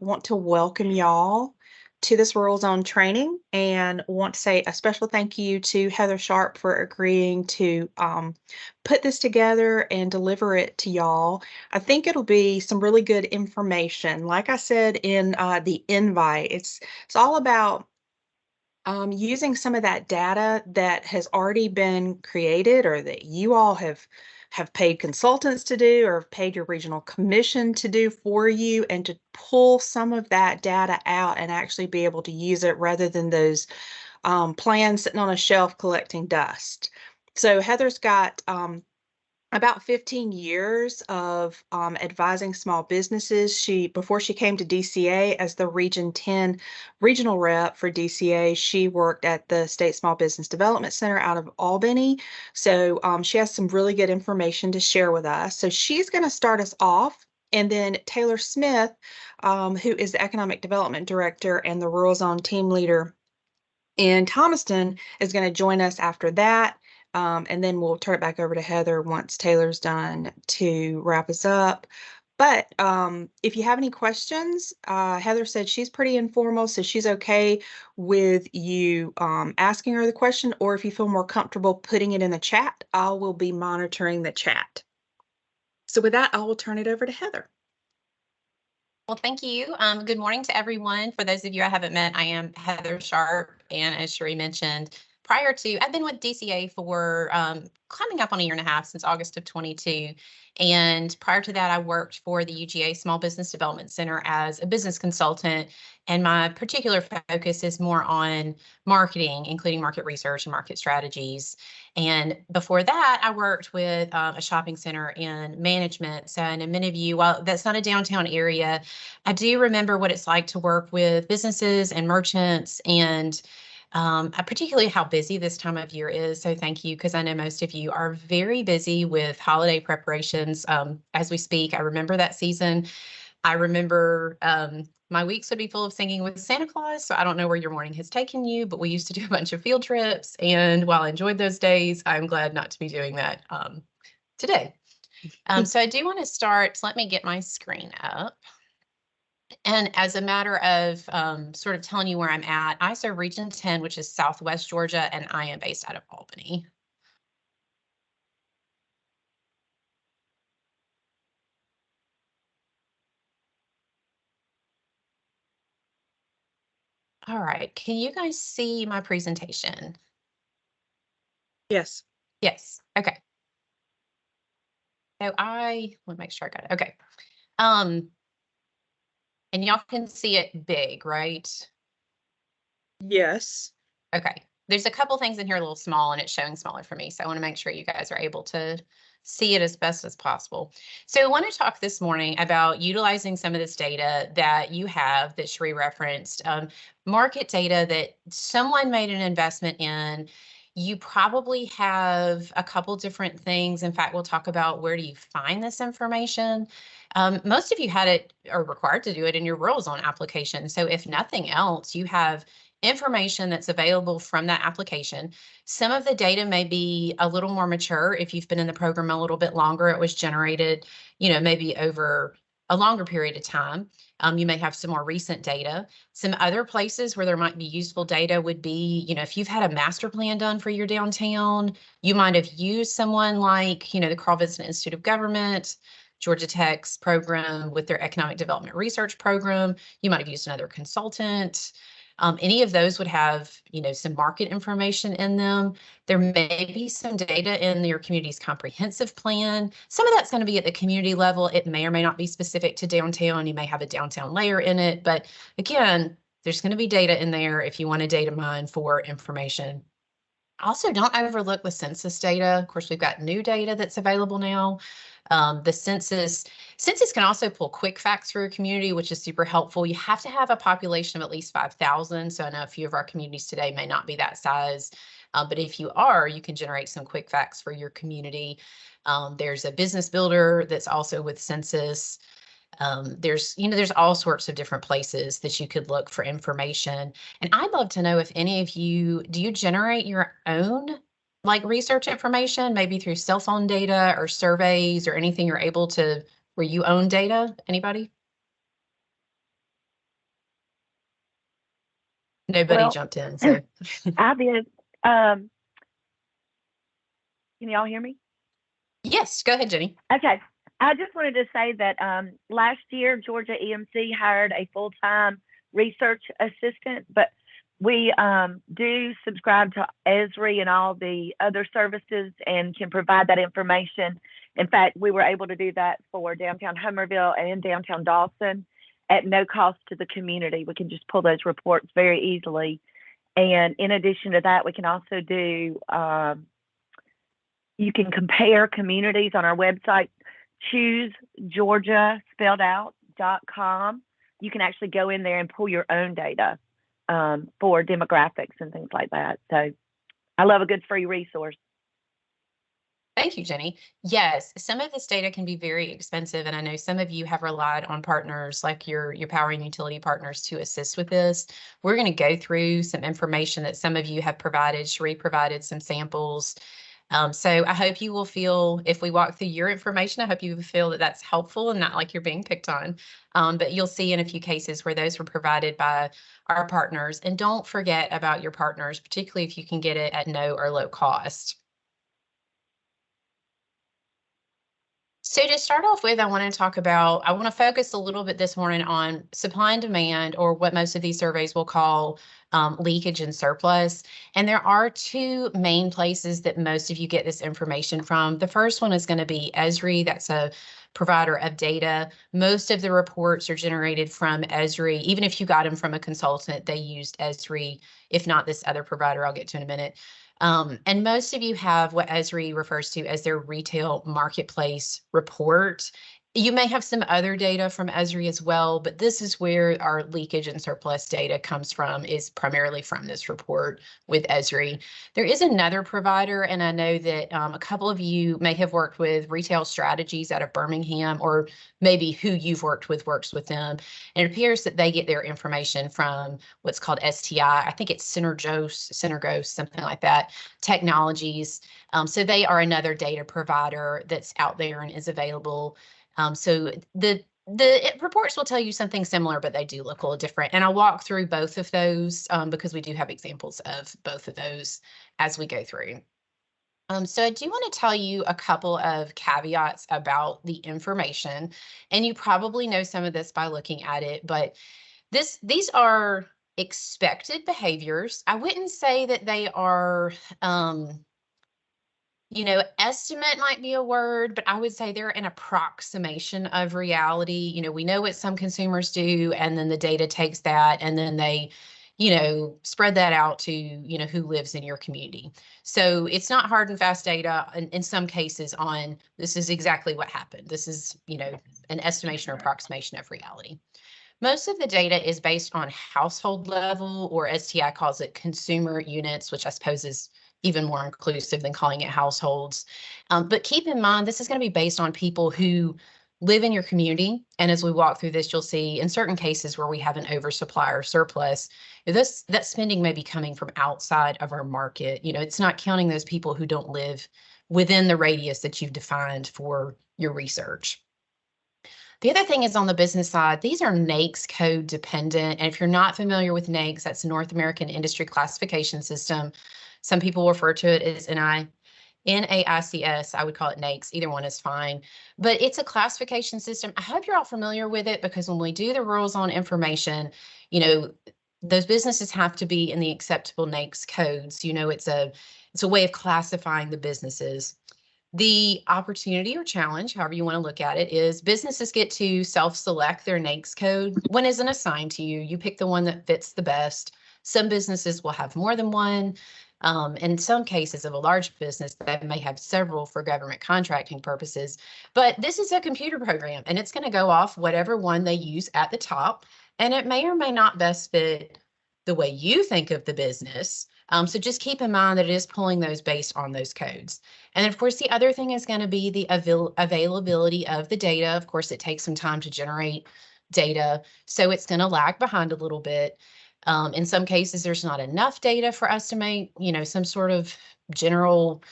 want to welcome y'all to this Rural Zone training and want to say a special thank you to Heather Sharp for agreeing to put this together and deliver it to y'all. I think it'll be some really good information. Like I said in the invite, it's all about using some of that data that has already been created or that you all have paid consultants to do or have paid your regional commission to do for you, and to pull some of that data out and actually be able to use it rather than those plans sitting on a shelf collecting dust. So Heather's got about 15 years of advising small businesses. Before she came to DCA as the Region 10 regional rep for DCA, she worked at the State Small Business Development Center out of Albany. So she has some really good information to share with us. So she's going to start us off. And then Taylor Smith, who is the Economic Development Director and the Rural Zone Team Leader in Thomaston, is going to join us after that. And then we'll turn it back over to Heather once Taylor's done to wrap us up. But if you have any questions, Heather said she's pretty informal, so she's okay with you asking her the question, or if you feel more comfortable putting it in the chat, I will be monitoring the chat. So with that, I will turn it over to Heather. Well, thank you. Good morning to everyone. For those of you I haven't met, I am Heather Sharp, and as Sheree mentioned, I've been with DCA for coming up on 1.5 years, since August of 22. And prior to that, I worked for the UGA Small Business Development Center as a business consultant. And my particular focus is more on marketing, including market research and market strategies. And before that, I worked with a shopping center in management. So, and many of you, while that's not a downtown area, I do remember what it's like to work with businesses and merchants, and particularly how busy this time of year is. So thank you, because I know most of you are very busy with holiday preparations as we speak. I remember that season. I remember my weeks would be full of singing with Santa Claus. So I don't know where your morning has taken you, but we used to do a bunch of field trips. And while I enjoyed those days, I'm glad not to be doing that today. So I do want to start. Let me get my screen up. And as a matter of sort of telling you where I'm at, I serve Region 10, which is Southwest Georgia, and I am based out of Albany. All right, can you guys see my presentation? Yes. Yes, okay. So I want to make sure I got it. Okay. And y'all can see it big, right? Yes. Okay. There's a couple things in here a little small, and it's showing smaller for me. So I want to make sure you guys are able to see it as best as possible. So I want to talk this morning about utilizing some of this data that you have that Sheree referenced, market data that someone made an investment in. You probably have a couple different things. In fact, we'll talk about where do you find this information. Most of you had it or required to do it in your Rural Zone application. So if nothing else, you have information that's available from that application. Some of the data may be a little more mature. If you've been in the program a little bit longer, it was generated, maybe over a longer period of time. You may have some more recent data. Some other places where there might be useful data would be, if you've had a master plan done for your downtown, you might have used someone like, the Carl Vinson Institute of Government, Georgia Tech's program with their economic development research program. You might have used another consultant. Any of those would have, some market information in them. There may be some data in your community's comprehensive plan. Some of that's going to be at the community level. It may or may not be specific to downtown. You may have a downtown layer in it. But again, there's going to be data in there if you want to data mine for information. Also, don't overlook the census data. Of course, we've got new data that's available now. The census can also pull quick facts for your community, which is super helpful. You have to have a population of at least 5,000. So I know a few of our communities today may not be that size, but if you are, you can generate some quick facts for your community. There's a business builder that's also with census. There's all sorts of different places that you could look for information. And I'd love to know if any of you, do you generate your own research information, maybe through cell phone data or surveys or anything you're able to, where you own data? Anybody? Nobody Well, jumped in, so. I did. Can y'all hear me? Yes, go ahead, Jenny. Okay. I just wanted to say that last year, Georgia EMC hired a full-time research assistant, but we do subscribe to Esri and all the other services and can provide that information. In fact, we were able to do that for downtown Homerville and downtown Dawson at no cost to the community. We can just pull those reports very easily. And in addition to that, we can also do, you can compare communities on our website, choosegeorgia.com. You can actually go in there and pull your own data for demographics and things like that. So I love a good free resource. Thank you, Jenny. Yes, some of this data can be very expensive, and I know some of you have relied on partners like your power and utility partners to assist with this. We're going to go through some information that some of you have provided. Cherie provided some samples. So I hope you will feel, if we walk through your information, I hope you will feel that that's helpful and not like you're being picked on. But you'll see in a few cases where those were provided by our partners. And don't forget about your partners, particularly if you can get it at no or low cost. So to start off with, I want to focus a little bit this morning on supply and demand, or what most of these surveys will call leakage and surplus. And there are two main places that most of you get this information from. The first one is going to be Esri. That's a provider of data. Most of the reports are generated from Esri. Even if you got them from a consultant, they used Esri, if not this other provider I'll get to in a minute. And most of you have what Esri refers to as their retail marketplace report. You may have some other data from Esri as well, but this is where our leakage and surplus data comes from, is primarily from this report with Esri. There is another provider, and I know that a couple of you may have worked with Retail Strategies out of Birmingham, or maybe who you've worked with works with them. And it appears that they get their information from what's called STI. I think it's Synergos, something like that, Technologies. So they are another data provider that's out there and is available. So the reports will tell you something similar, but they do look a little different. And I'll walk through both of those because we do have examples of both of those as we go through. So I do want to tell you a couple of caveats about the information, and you probably know some of this by looking at it, but these are expected behaviors. I wouldn't say that they are estimate might be a word, but I would say they're an approximation of reality. We know what some consumers do, and then the data takes that, and then they, spread that out to, who lives in your community. So it's not hard and fast data in some cases on this is exactly what happened. This is, an estimation or approximation of reality. Most of the data is based on household level, or STI calls it consumer units, which I suppose is even more inclusive than calling it households. But keep in mind, this is going to be based on people who live in your community. And as we walk through this, you'll see in certain cases where we have an oversupply or surplus, that spending may be coming from outside of our market. It's not counting those people who don't live within the radius that you've defined for your research. The other thing is on the business side, these are NAICS code dependent. And if you're not familiar with NAICS, that's the North American Industry Classification System. Some people refer to it as NAICS. I would call it NAICS. Either one is fine. But it's a classification system. I hope you're all familiar with it, because when we do the rules on information, those businesses have to be in the acceptable NAICS codes. It's a way of classifying the businesses. The opportunity or challenge, however you want to look at it, is businesses get to self-select their NAICS code. One isn't assigned to you. You pick the one that fits the best. Some businesses will have more than one. In some cases of a large business, they may have several for government contracting purposes. But this is a computer program, and it's going to go off whatever one they use at the top. And it may or may not best fit the way you think of the business. So just keep in mind that it is pulling those based on those codes. And of course, the other thing is going to be the availability of the data. Of course, it takes some time to generate data, so it's going to lag behind a little bit. In some cases, there's not enough data for us to make, some sort of general,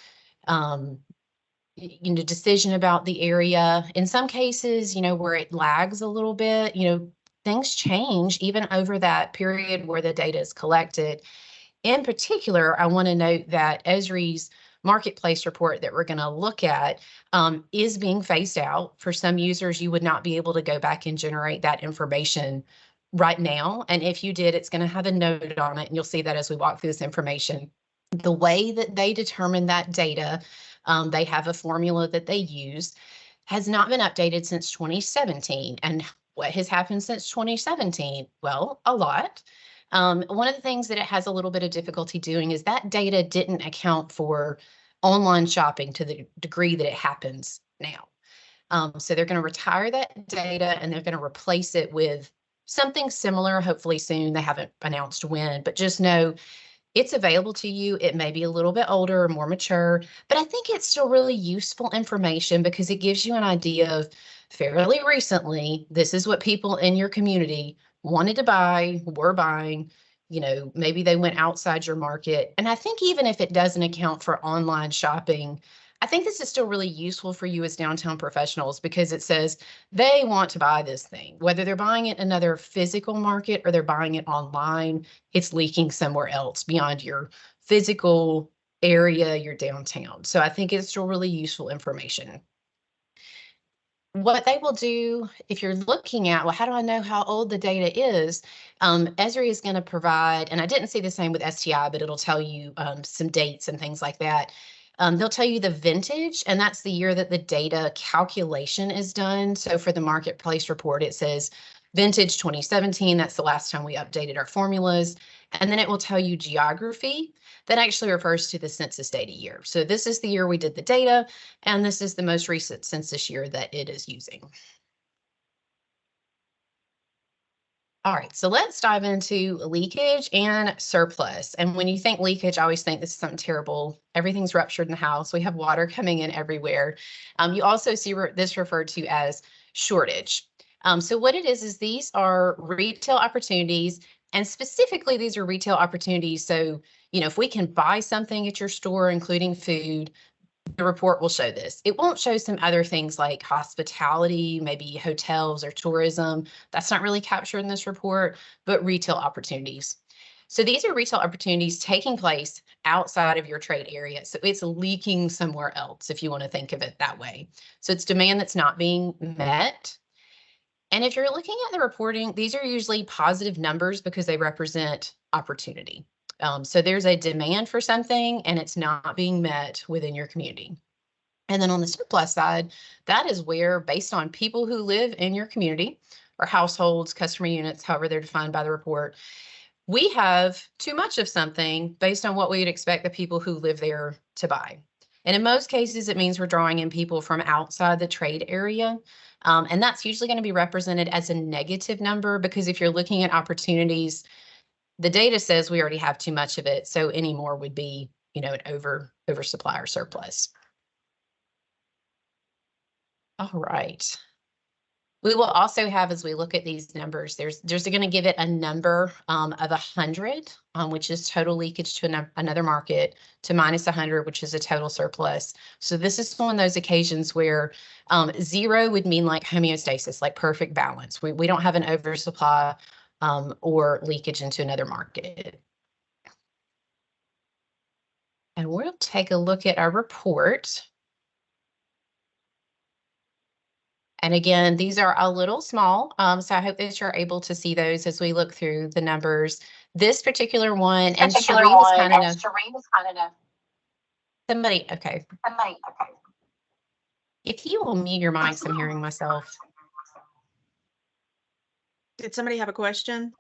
decision about the area. In some cases, where it lags a little bit, things change even over that period where the data is collected. In particular, I want to note that Esri's marketplace report that we're going to look at is being phased out. For some users, you would not be able to go back and generate that information right now. And if you did, it's going to have a note on it. And you'll see that as we walk through this information. The way that they determine that data, they have a formula that they use, has not been updated since 2017. And what has happened since 2017? Well, a lot. One of the things that it has a little bit of difficulty doing is that data didn't account for online shopping to the degree that it happens now. So they're going to retire that data and they're going to replace it with something similar, hopefully soon. They haven't announced when, but just know it's available to you. It may be a little bit older or more mature, but I think it's still really useful information because it gives you an idea of fairly recently, this is what people in your community wanted to buy, were buying, maybe they went outside your market. And I think even if it doesn't account for online shopping, I think this is still really useful for you as downtown professionals because it says they want to buy this thing, whether they're buying it in another physical market or they're buying it online, it's leaking somewhere else beyond your physical area, your downtown. So I think it's still really useful information. What they will do, if you're looking at, well, how do I know how old the data is? Esri is going to provide, and I didn't see the same with STI, but it'll tell you some dates and things like that. They'll tell you the vintage, and that's the year that the data calculation is done. So for the marketplace report, it says vintage 2017. That's the last time we updated our formulas. And then it will tell you geography. That actually refers to the census data year. So this is the year we did the data, and this is the most recent census year that it is using. All right, so let's dive into leakage and surplus. And when you think leakage, I always think this is something terrible. Everything's ruptured in the house. We have water coming in everywhere. You also see this referred to as shortage. So what it is these are retail opportunities, and specifically these are retail opportunities. So, if we can buy something at your store, including food, the report will show this. It won't show some other things like hospitality, maybe hotels or tourism. That's not really captured in this report, but retail opportunities. So these are retail opportunities taking place outside of your trade area. So it's leaking somewhere else, if you want to think of it that way. So it's demand that's not being met. And if you're looking at the reporting, these are usually positive numbers because they represent opportunity. So there's a demand for something and it's not being met within your community. And then on the surplus side, that is where, based on people who live in your community or households, customer units, however they're defined by the report, we have too much of something based on what we would expect the people who live there to buy. And in most cases, it means we're drawing in people from outside the trade area. And that's usually going to be represented as a negative number because if you're looking at opportunities, the data says we already have too much of it. So any more would be, an oversupply or surplus. All right. We will also have, as we look at these numbers, there's going to give it a number of 100, which is total leakage to another market, to minus 100, which is a total surplus. So this is one of those occasions where 0 would mean like homeostasis, like perfect balance. We don't have an oversupply or leakage into another market. And we'll take a look at our report. And again, these are a little small, so I hope that you're able to see those as we look through the numbers. This particular one, and Cherie was kind enough. Somebody, okay. If you will mute your mics, I'm hearing myself. Did somebody have a question?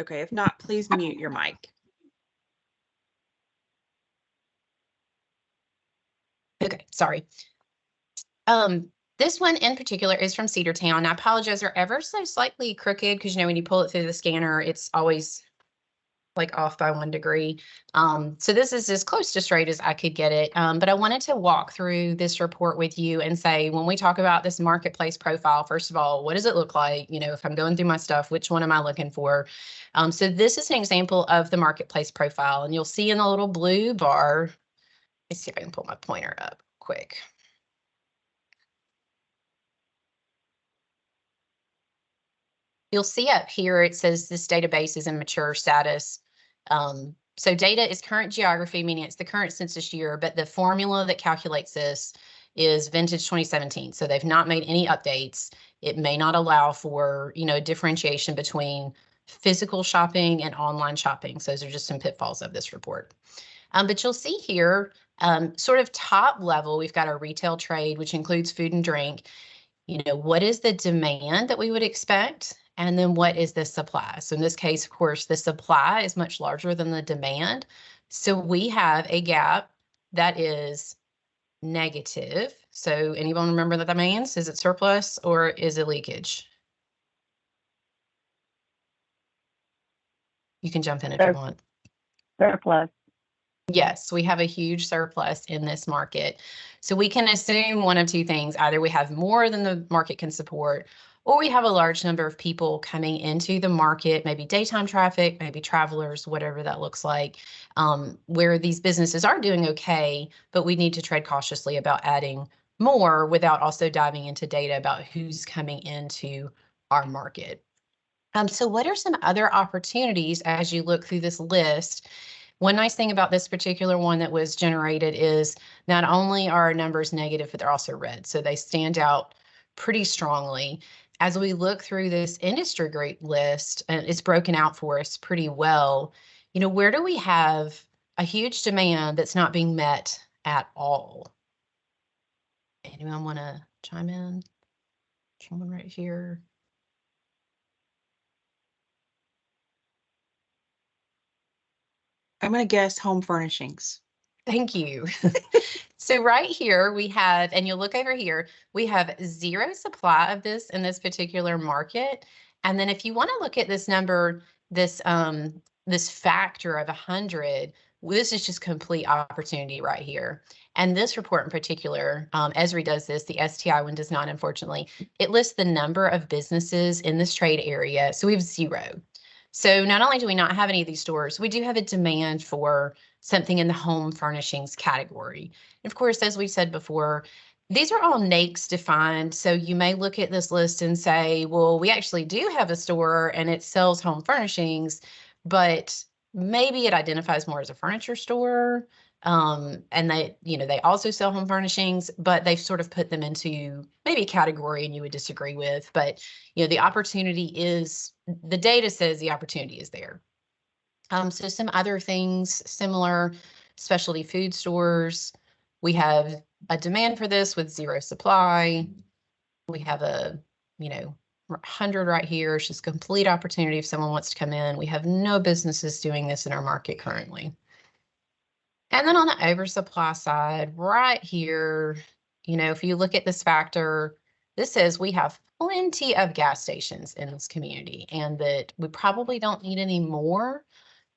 Okay, if not, please mute your mic. Okay, sorry. This one in particular is from Cedartown. I apologize, they're ever so slightly crooked because, when you pull it through the scanner, it's always like off by 1 degree. So this is as close to straight as I could get it. But I wanted to walk through this report with you and say, when we talk about this marketplace profile, first of all, what does it look like? If I'm going through my stuff, which one am I looking for? So this is an example of the marketplace profile, and you'll see in the little blue bar, let's see if I can pull my pointer up quick. You'll see up here, it says this database is in mature status. So data is current geography, meaning it's the current census year, but the formula that calculates this is vintage 2017. So they've not made any updates. It may not allow for, differentiation between physical shopping and online shopping. So those are just some pitfalls of this report. But you'll see here, sort of top level, we've got our retail trade, which includes food and drink. What is the demand that we would expect? And then what is the supply? So in this case, of course, the supply is much larger than the demand. So we have a gap that is negative. So anyone remember what that means? Is it surplus or is it leakage? You can jump in if you want. Surplus. Yes, we have a huge surplus in this market. So we can assume one of two things. Either we have more than the market can support, or we have a large number of people coming into the market, maybe daytime traffic, maybe travelers, whatever that looks like, where these businesses are doing okay, but we need to tread cautiously about adding more without also diving into data about who's coming into our market. So what are some other opportunities as you look through this list? One nice thing about this particular one that was generated is not only are our numbers negative, but they're also red. So they stand out pretty strongly. As we look through this industry group list, and it's broken out for us pretty well, where do we have a huge demand that's not being met at all? Anyone want to chime in? Someone right here. I'm going to guess home furnishings. Thank you. So right here we have, and you'll look over here, we have zero supply of this in this particular market. And then if you want to look at this number, this factor of 100, this is just complete opportunity right here. And this report in particular, Esri does this, the STI one does not, unfortunately. It lists the number of businesses in this trade area. So we have zero. So not only do we not have any of these stores, we do have a demand for something in the home furnishings category. And of course, as we said before, these are all NAICS defined. So you may look at this list and say, well, we actually do have a store and it sells home furnishings, but maybe it identifies more as a furniture store. And they also sell home furnishings, but they've sort of put them into maybe a category and you would disagree with, but the opportunity is, the data says the opportunity is there. So some other things similar, specialty food stores, we have a demand for this with zero supply. We have a, 100 right here. It's just complete opportunity if someone wants to come in. We have no businesses doing this in our market currently. And then on the oversupply side, right here, if you look at this factor, this says we have plenty of gas stations in this community and that we probably don't need any more.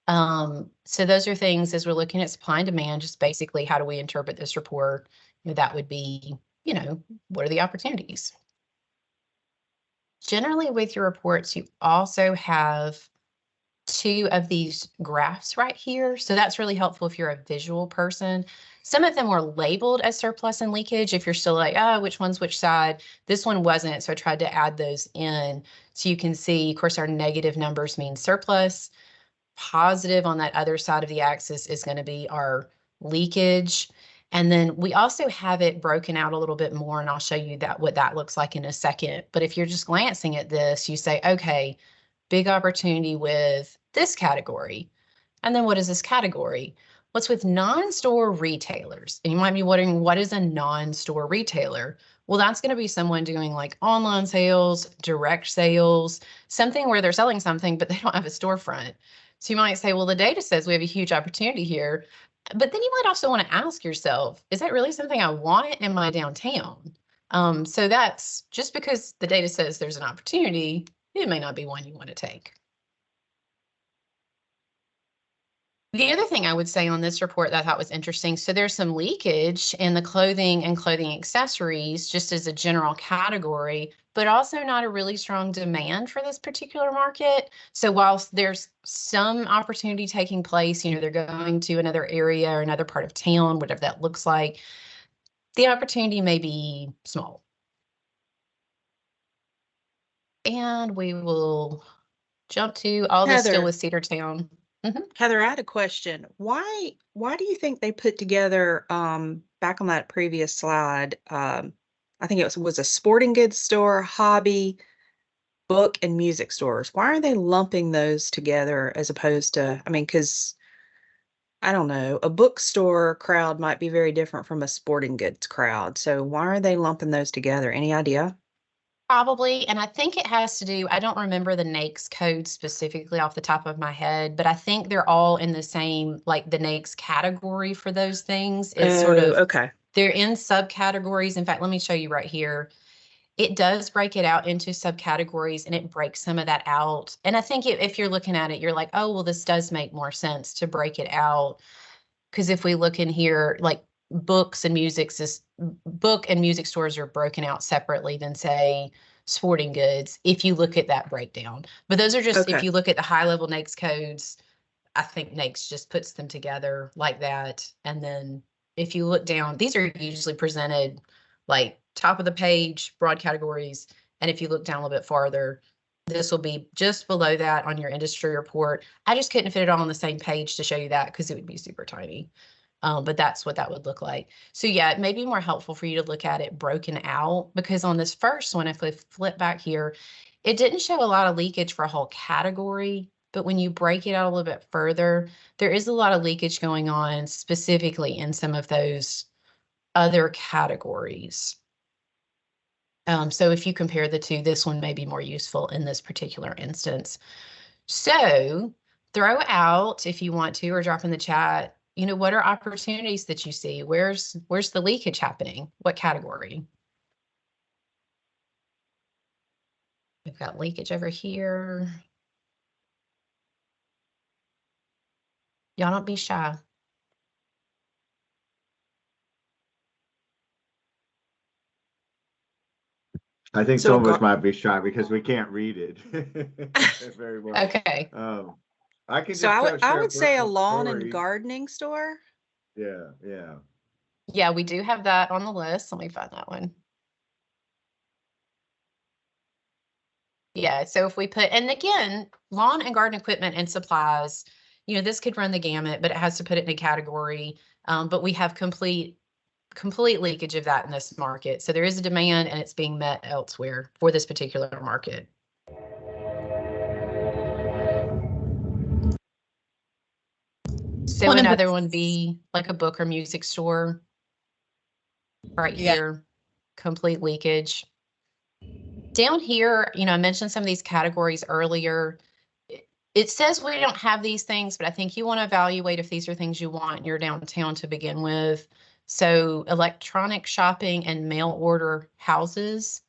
So those are things as we're looking at supply and demand, just basically how do we interpret this report? That would be, what are the opportunities? Generally with your reports, you also have two of these graphs right here. So that's really helpful if you're a visual person. Some of them were labeled as surplus and leakage. If you're still like, oh, which one's which side? This one wasn't. So I tried to add those in so you can see, of course, our negative numbers mean surplus. Positive on that other side of the axis is going to be our leakage. And then we also have it broken out a little bit more, and I'll show you what that looks like in a second. But if you're just glancing at this, you say, okay, big opportunity with this category. And then what is this category? What's with non-store retailers? And you might be wondering, what is a non-store retailer? Well, that's going to be someone doing like online sales, direct sales, something where they're selling something, but they don't have a storefront. So you might say, well, the data says we have a huge opportunity here. But then you might also want to ask yourself, is that really something I want in my downtown? So that's just because the data says there's an opportunity, it may not be one you want to take. The other thing I would say on this report that I thought was interesting, so there's some leakage in the clothing and clothing accessories just as a general category, but also not a really strong demand for this particular market. So whilst there's some opportunity taking place, they're going to another area or another part of town, whatever that looks like, the opportunity may be small. and we will jump to all this still Heather. with Cedartown. Heather, I had a question. Why do you think they put together, back on that previous slide, I think it was a sporting goods store, hobby, book, and music stores. Why are they lumping those together as opposed to, I mean, because I don't know, a bookstore crowd might be very different from a sporting goods crowd. So why are they lumping those together? Any idea? Probably, and I think it has to do, I don't remember the NAICS code specifically off the top of my head, but I think they're all in the same, like the NAICS category for those things. It's sort Oh, of, okay. they're in subcategories. In fact, let me show you right here. It does break it out into subcategories and it breaks some of that out. And I think if you're looking at it, you're like, oh, well, this does make more sense to break it out. Because if we look in here, like book and music stores are broken out separately than say sporting goods, if you look at that breakdown. But those are just, if Okay. you look at the high level NAICS codes, I think NAICS just puts them together like that. And then if you look down, these are usually presented like top of the page, broad categories. And if you look down a little bit farther, this will be just below that on your industry report. I just couldn't fit it all on the same page to show you that because it would be super tiny. But that's what that would look like. So yeah, it may be more helpful for you to look at it broken out, because on this first one, if we flip back here, it didn't show a lot of leakage for a whole category. But when you break it out a little bit further, there is a lot of leakage going on specifically in some of those other categories. So if you compare the two, this one may be more useful in this particular instance. So throw out, if you want to, or drop in the chat, what are opportunities that you see? Where's the leakage happening? What category? We've got leakage over here. Y'all don't be shy. I think So some of us might be shy because we can't read it very well. Okay. I can So just I would say a personal lawn and story. gardening store. Yeah, yeah. Yeah, we do have that on the list. Let me find that one. Yeah, so if we put, and again, lawn and garden equipment and supplies, this could run the gamut, but it has to put it in a category. But we have complete leakage of that in this market. So there is a demand and it's being met elsewhere for this particular market. So another one be like a book or music store. Right here, complete leakage. Down here, I mentioned some of these categories earlier. It says we don't have these things, but I think you want to evaluate if these are things you want in your downtown to begin with. So electronic shopping and mail order houses,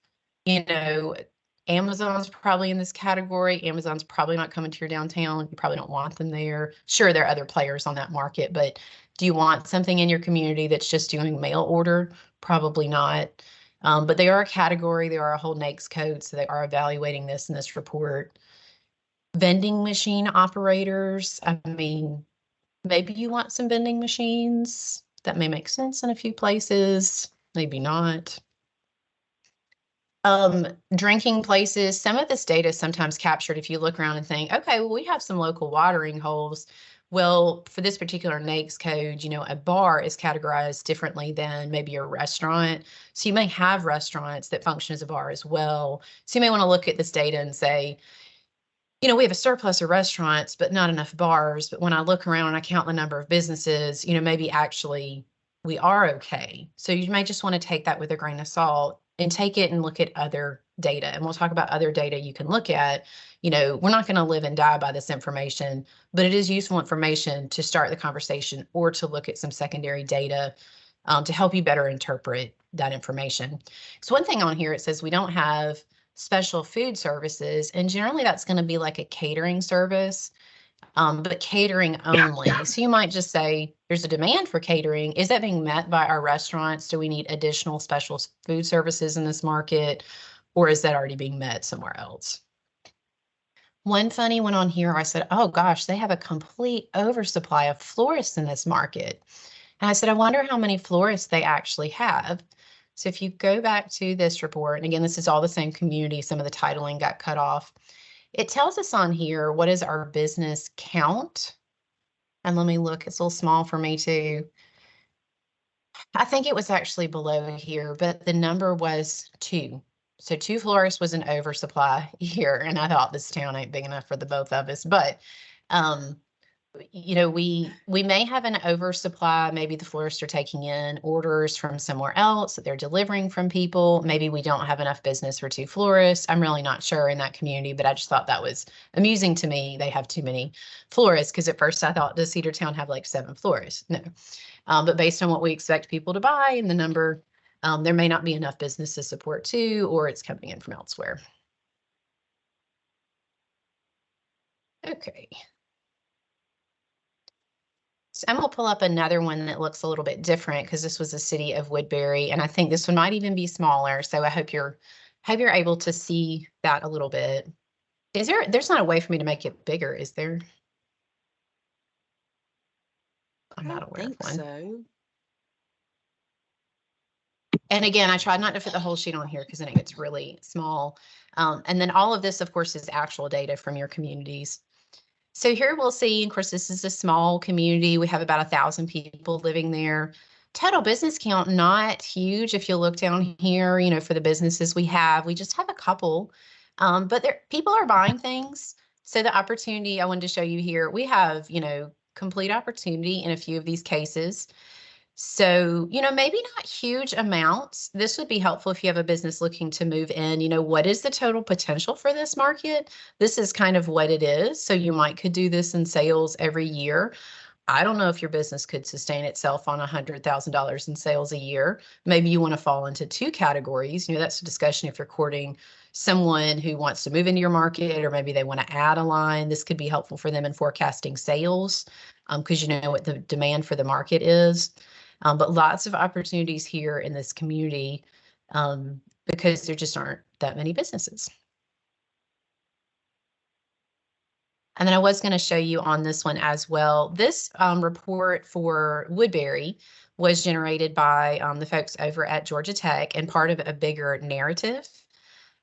Amazon's probably in this category. Amazon's probably not coming to your downtown. You probably don't want them there. Sure, there are other players on that market, but do you want something in your community that's just doing mail order? Probably not. But they are a category. They are a whole NAICS code, so they are evaluating this in this report. Vending machine operators. I mean, maybe you want some vending machines. That may make sense in a few places, maybe not. Drinking places. Some of this data is sometimes captured if you look around and think, okay, well, we have some local watering holes. Well, for this particular NAICS code, a bar is categorized differently than maybe a restaurant. So you may have restaurants that function as a bar as well. So you may want to look at this data and say, we have a surplus of restaurants, but not enough bars. But when I look around and I count the number of businesses, maybe actually we are okay. So you may just want to take that with a grain of salt and take it and look at other data. And we'll talk about other data you can look at. We're not going to live and die by this information, but it is useful information to start the conversation or to look at some secondary data to help you better interpret that information. So one thing on here, it says we don't have special food services, and generally that's going to be like a catering service, but catering only. So you might just say there's a demand for catering. Is that being met by our restaurants? Do we need additional special food services in this market, or is that already being met somewhere else? One funny one on here, I said, oh gosh, they have a complete oversupply of florists in this market. And I said, I wonder how many florists they actually have. So if you go back to this report, and again, this is all the same community, some of the titling got cut off. It tells us on here, what is our business count? And let me look, it's a little small for me too. I think it was actually below here, but the number was 2. So 2 florists was an oversupply here. And I thought this town ain't big enough for the both of us, but, you know, we may have an oversupply. Maybe the florists are taking in orders from somewhere else that they're delivering from people. Maybe we don't have enough business for 2 florists. I'm really not sure in that community, but I just thought that was amusing to me. They have too many florists, because at first I thought, does Cedartown have like 7 florists? No. But based on what we expect people to buy and the number, there may not be enough business to support 2, or it's coming in from elsewhere. Okay. So I'm going to pull up another one that looks a little bit different, because this was the city of Woodbury, and I think this one might even be smaller. So I hope you're able to see that a little bit. There's not a way for me to make it bigger, is there? I'm not aware of one. So. And again, I tried not to fit the whole sheet on here, because then it gets really small. And then all of this, of course, is actual data from your communities. So here we'll see, of course, this is a small community. We have about 1,000 people living there. Total business count, not huge. If you look down here, you know, for the businesses we just have a couple, but people are buying things. So the opportunity I wanted to show you here, we have, you know, complete opportunity in a few of these cases. So, you know, maybe not huge amounts. This would be helpful if you have a business looking to move in. You know, what is the total potential for this market? This is kind of what it is. So you could do this in sales every year. I don't know if your business could sustain itself on $100,000 in sales a year. Maybe you want to fall into 2 categories. You know, that's a discussion if you're courting someone who wants to move into your market, or maybe they want to add a line. This could be helpful for them in forecasting sales, because you know what the demand for the market is. But lots of opportunities here in this community, because there just aren't that many businesses. And then I was going to show you on this one as well. This report for Woodbury was generated by the folks over at Georgia Tech, and part of a bigger narrative.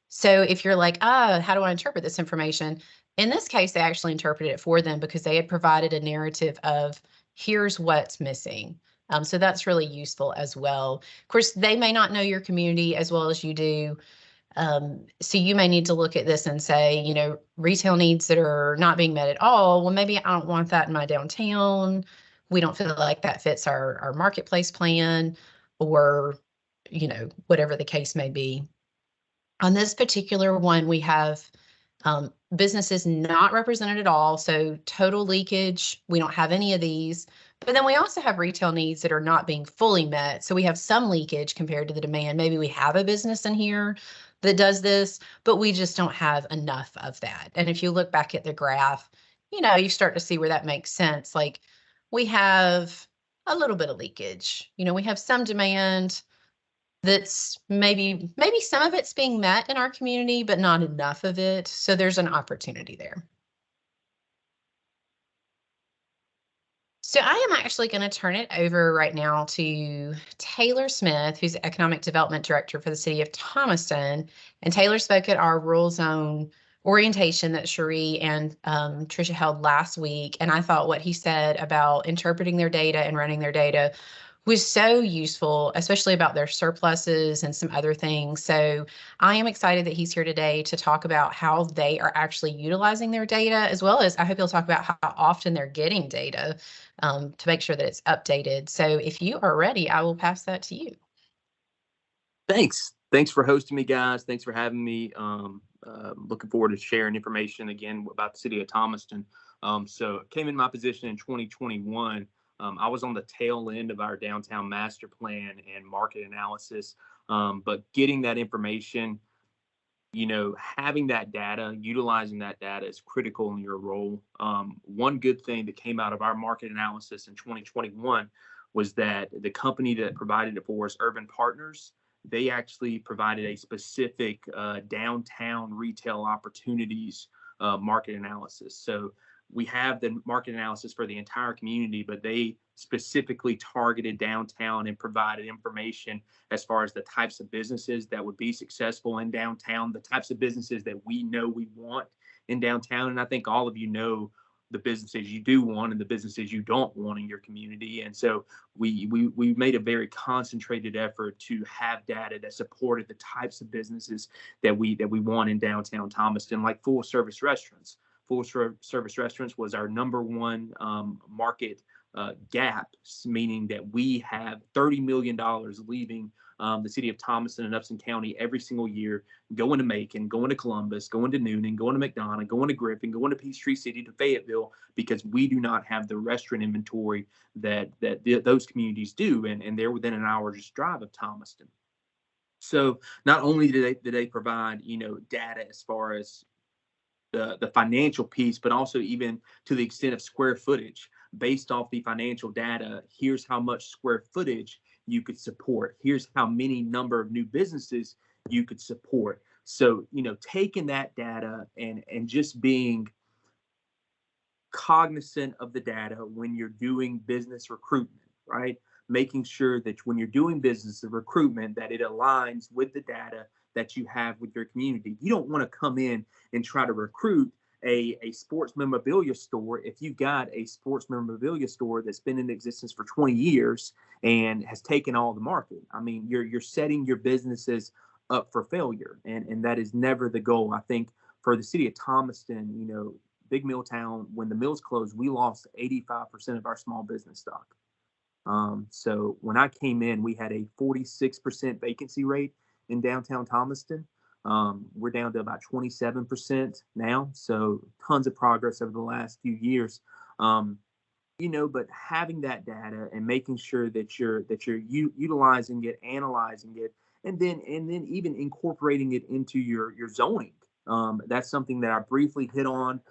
So if you're like, how do I interpret this information? In this case, they actually interpreted it for them, because they had provided a narrative of, here's what's missing. So that's really useful as well. Of course, they may not know your community as well as you do. So you may need to look at this and say, you know, retail needs that are not being met at all. Well, maybe I don't want that in my downtown. We don't feel like that fits our marketplace plan, or, you know, whatever the case may be. On this particular one, we have businesses not represented at all. So total leakage, we don't have any of these. But then we also have retail needs that are not being fully met. So we have some leakage compared to the demand. Maybe we have a business in here that does this, but we just don't have enough of that. And if you look back at the graph, you know, you start to see where that makes sense. Like, we have a little bit of leakage. You know, we have some demand that's maybe some of it's being met in our community, but not enough of it. So there's an opportunity there. So I am actually going to turn it over right now to Taylor Smith, who's the Economic Development Director for the City of Thomaston. And Taylor spoke at our Rural Zone orientation that Cherie and Tricia held last week. And I thought what he said about interpreting their data and running their data was so useful, especially about their surpluses and some other things. So I am excited that he's here today to talk about how they are actually utilizing their data, as well as I hope he'll talk about how often they're getting data to make sure that it's updated. So if you are ready, I will pass that to you. Thanks. Thanks for hosting me, guys. Thanks for having me. Looking forward to sharing information again about the city of Thomaston. So came in my position in 2021. I was on the tail end of our downtown master plan and market analysis, but getting that information, you know, having that data, utilizing that data is critical in your role. One good thing that came out of our market analysis in 2021 was that the company that provided it for us, Urban Partners, they actually provided a specific downtown retail opportunities market analysis. So we have the market analysis for the entire community, but they specifically targeted downtown and provided information as far as the types of businesses that would be successful in downtown, the types of businesses that we know we want in downtown. And I think all of you know the businesses you do want and the businesses you don't want in your community. And so we made a very concentrated effort to have data that supported the types of businesses that we want in downtown Thomaston, like full service restaurants. Full service restaurants was our number one market gap, meaning that we have $30 million leaving the city of Thomaston and Upson County every single year, going to Macon, going to Columbus, going to Noonan, going to McDonough, going to Griffin, going to Peachtree City, to Fayetteville, because we do not have the restaurant inventory that those communities do, and they're within an hour's drive of Thomaston. So not only did they provide, you know, data as far as the financial piece, but also even to the extent of square footage. Based off the financial data, here's how much square footage you could support. Here's how many number of new businesses you could support. So, you know, taking that data and just being cognizant of the data when you're doing business recruitment, right? Making sure that when you're doing business recruitment, that it aligns with the data that you have with your community. You don't want to come in and try to recruit a sports memorabilia store if you've got a sports memorabilia store that's been in existence for 20 years and has taken all the market. I mean, you're setting your businesses up for failure, and that is never the goal. I think for the city of Thomaston, you know, Big Mill Town, when the mills closed, we lost 85% of our small business stock. So when I came in, we had a 46% vacancy rate in downtown Thomaston. We're down to about 27% now. So tons of progress over the last few years. You know, but having that data and making sure that you're utilizing it, analyzing it, and then even incorporating it into your zoning. That's something that I briefly hit on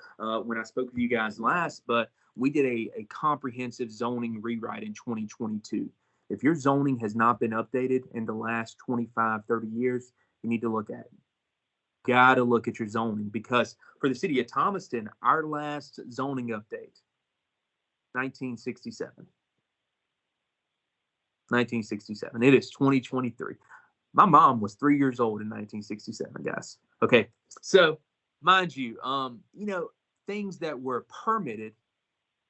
when I spoke with you guys last, but we did a comprehensive zoning rewrite in 2022. If your zoning has not been updated in the last 25, 30 years, you need to look at it. Got to look at your zoning, because for the city of Thomaston, our last zoning update, 1967. 1967. It is 2023. My mom was 3 years old in 1967, guys. Okay, so mind you, you know, things that were permitted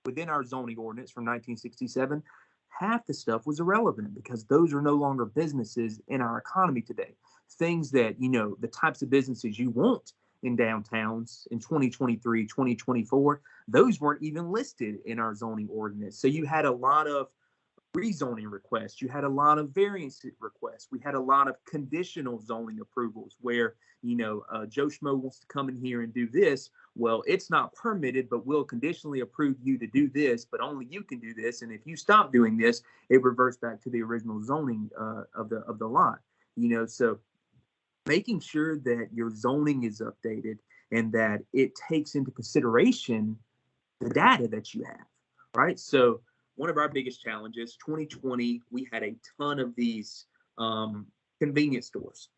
within our zoning ordinance from 1967, half the stuff was irrelevant because those are no longer businesses in our economy today. Things that, you know, the types of businesses you want in downtowns in 2023, 2024, those weren't even listed in our zoning ordinance. So you had a lot of rezoning requests. You had a lot of variance requests. We had a lot of conditional zoning approvals where, you know, Joe Schmo wants to come in here and do this. Well, it's not permitted, but we'll conditionally approve you to do this, but only you can do this. And if you stop doing this, it reverts back to the original zoning of the lot. You know, so making sure that your zoning is updated and that it takes into consideration the data that you have, right? So one of our biggest challenges, 2020, we had a ton of these convenience stores.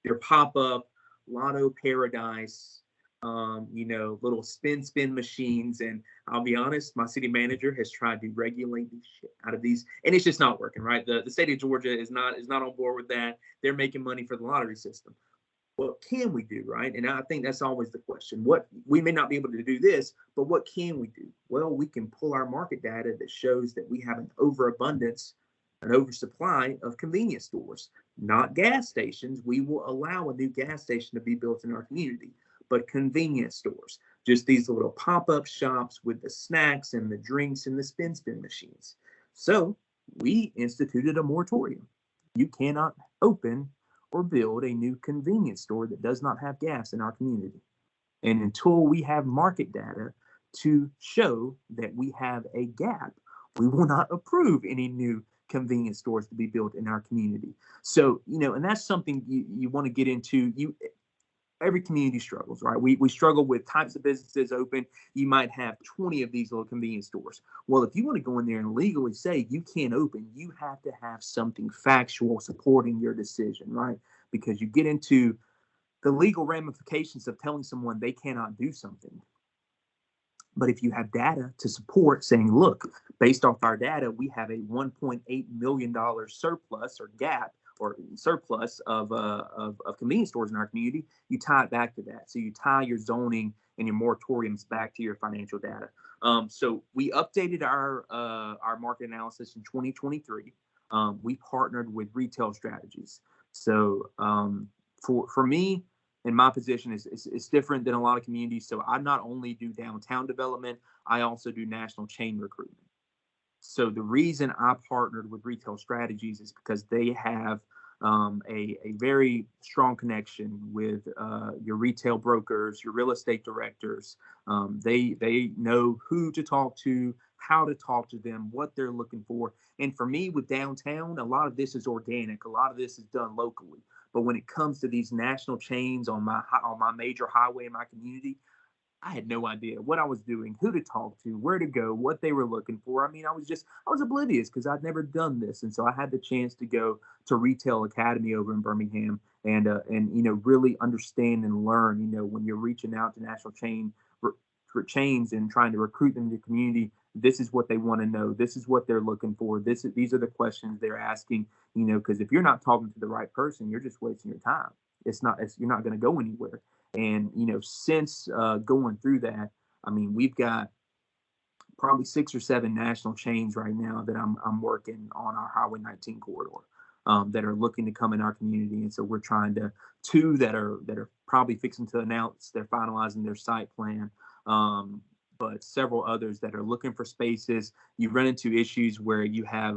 Your pop-up, Lotto Paradise, you know, little spin machines. And I'll be honest, my city manager has tried to regulate the shit out of these, and it's just not working, right? The state of Georgia is not on board with that. They're making money for the lottery system. What can we do, right? And I think that's always the question. What we may not be able to do this, but what can we do? Well, we can pull our market data that shows that we have an overabundance, an oversupply of convenience stores, not gas stations. We will allow a new gas station to be built in our community, but convenience stores, just these little pop-up shops with the snacks and the drinks and the spin machines. So we instituted a moratorium. You cannot open or build a new convenience store that does not have gas in our community. And until we have market data to show that we have a gap, we will not approve any new convenience stores to be built in our community. So, you know, and that's something you want to get into. Every community struggles, right? We struggle with types of businesses open. You might have 20 of these little convenience stores. Well, if you want to go in there and legally say you can't open, you have to have something factual supporting your decision, right? Because you get into the legal ramifications of telling someone they cannot do something. But if you have data to support saying, look, based off our data, we have a $1.8 million surplus or gap or surplus of convenience stores in our community, you tie it back to that. So you tie your zoning and your moratoriums back to your financial data. So we updated our market analysis in 2023. We partnered with Retail Strategies. So for me, in my position, is different than a lot of communities. So I not only do downtown development, I also do national chain recruitment. So the reason I partnered with Retail Strategies is because they have a very strong connection with your retail brokers, your real estate directors. They know who to talk to, how to talk to them, what they're looking for. And for me, with downtown, a lot of this is organic. A lot of this is done locally. But when it comes to these national chains on my major highway in my community, I had no idea what I was doing, who to talk to, where to go, what they were looking for. I mean, I was oblivious because I'd never done this. And so I had the chance to go to Retail Academy over in Birmingham and really understand and learn, when you're reaching out to national chains and trying to recruit them to the community, this is what they want to know. This is what they're looking for. These are the questions they're asking, because if you're not talking to the right person, you're just wasting your time. You're not going to go anywhere. And, since going through that, I mean, we've got probably 6 or 7 national chains right now that I'm working on our Highway 19 corridor that are looking to come in our community. And so we're trying to 2 that are probably fixing to announce they're finalizing their site plan. But several others that are looking for spaces. You run into issues where you have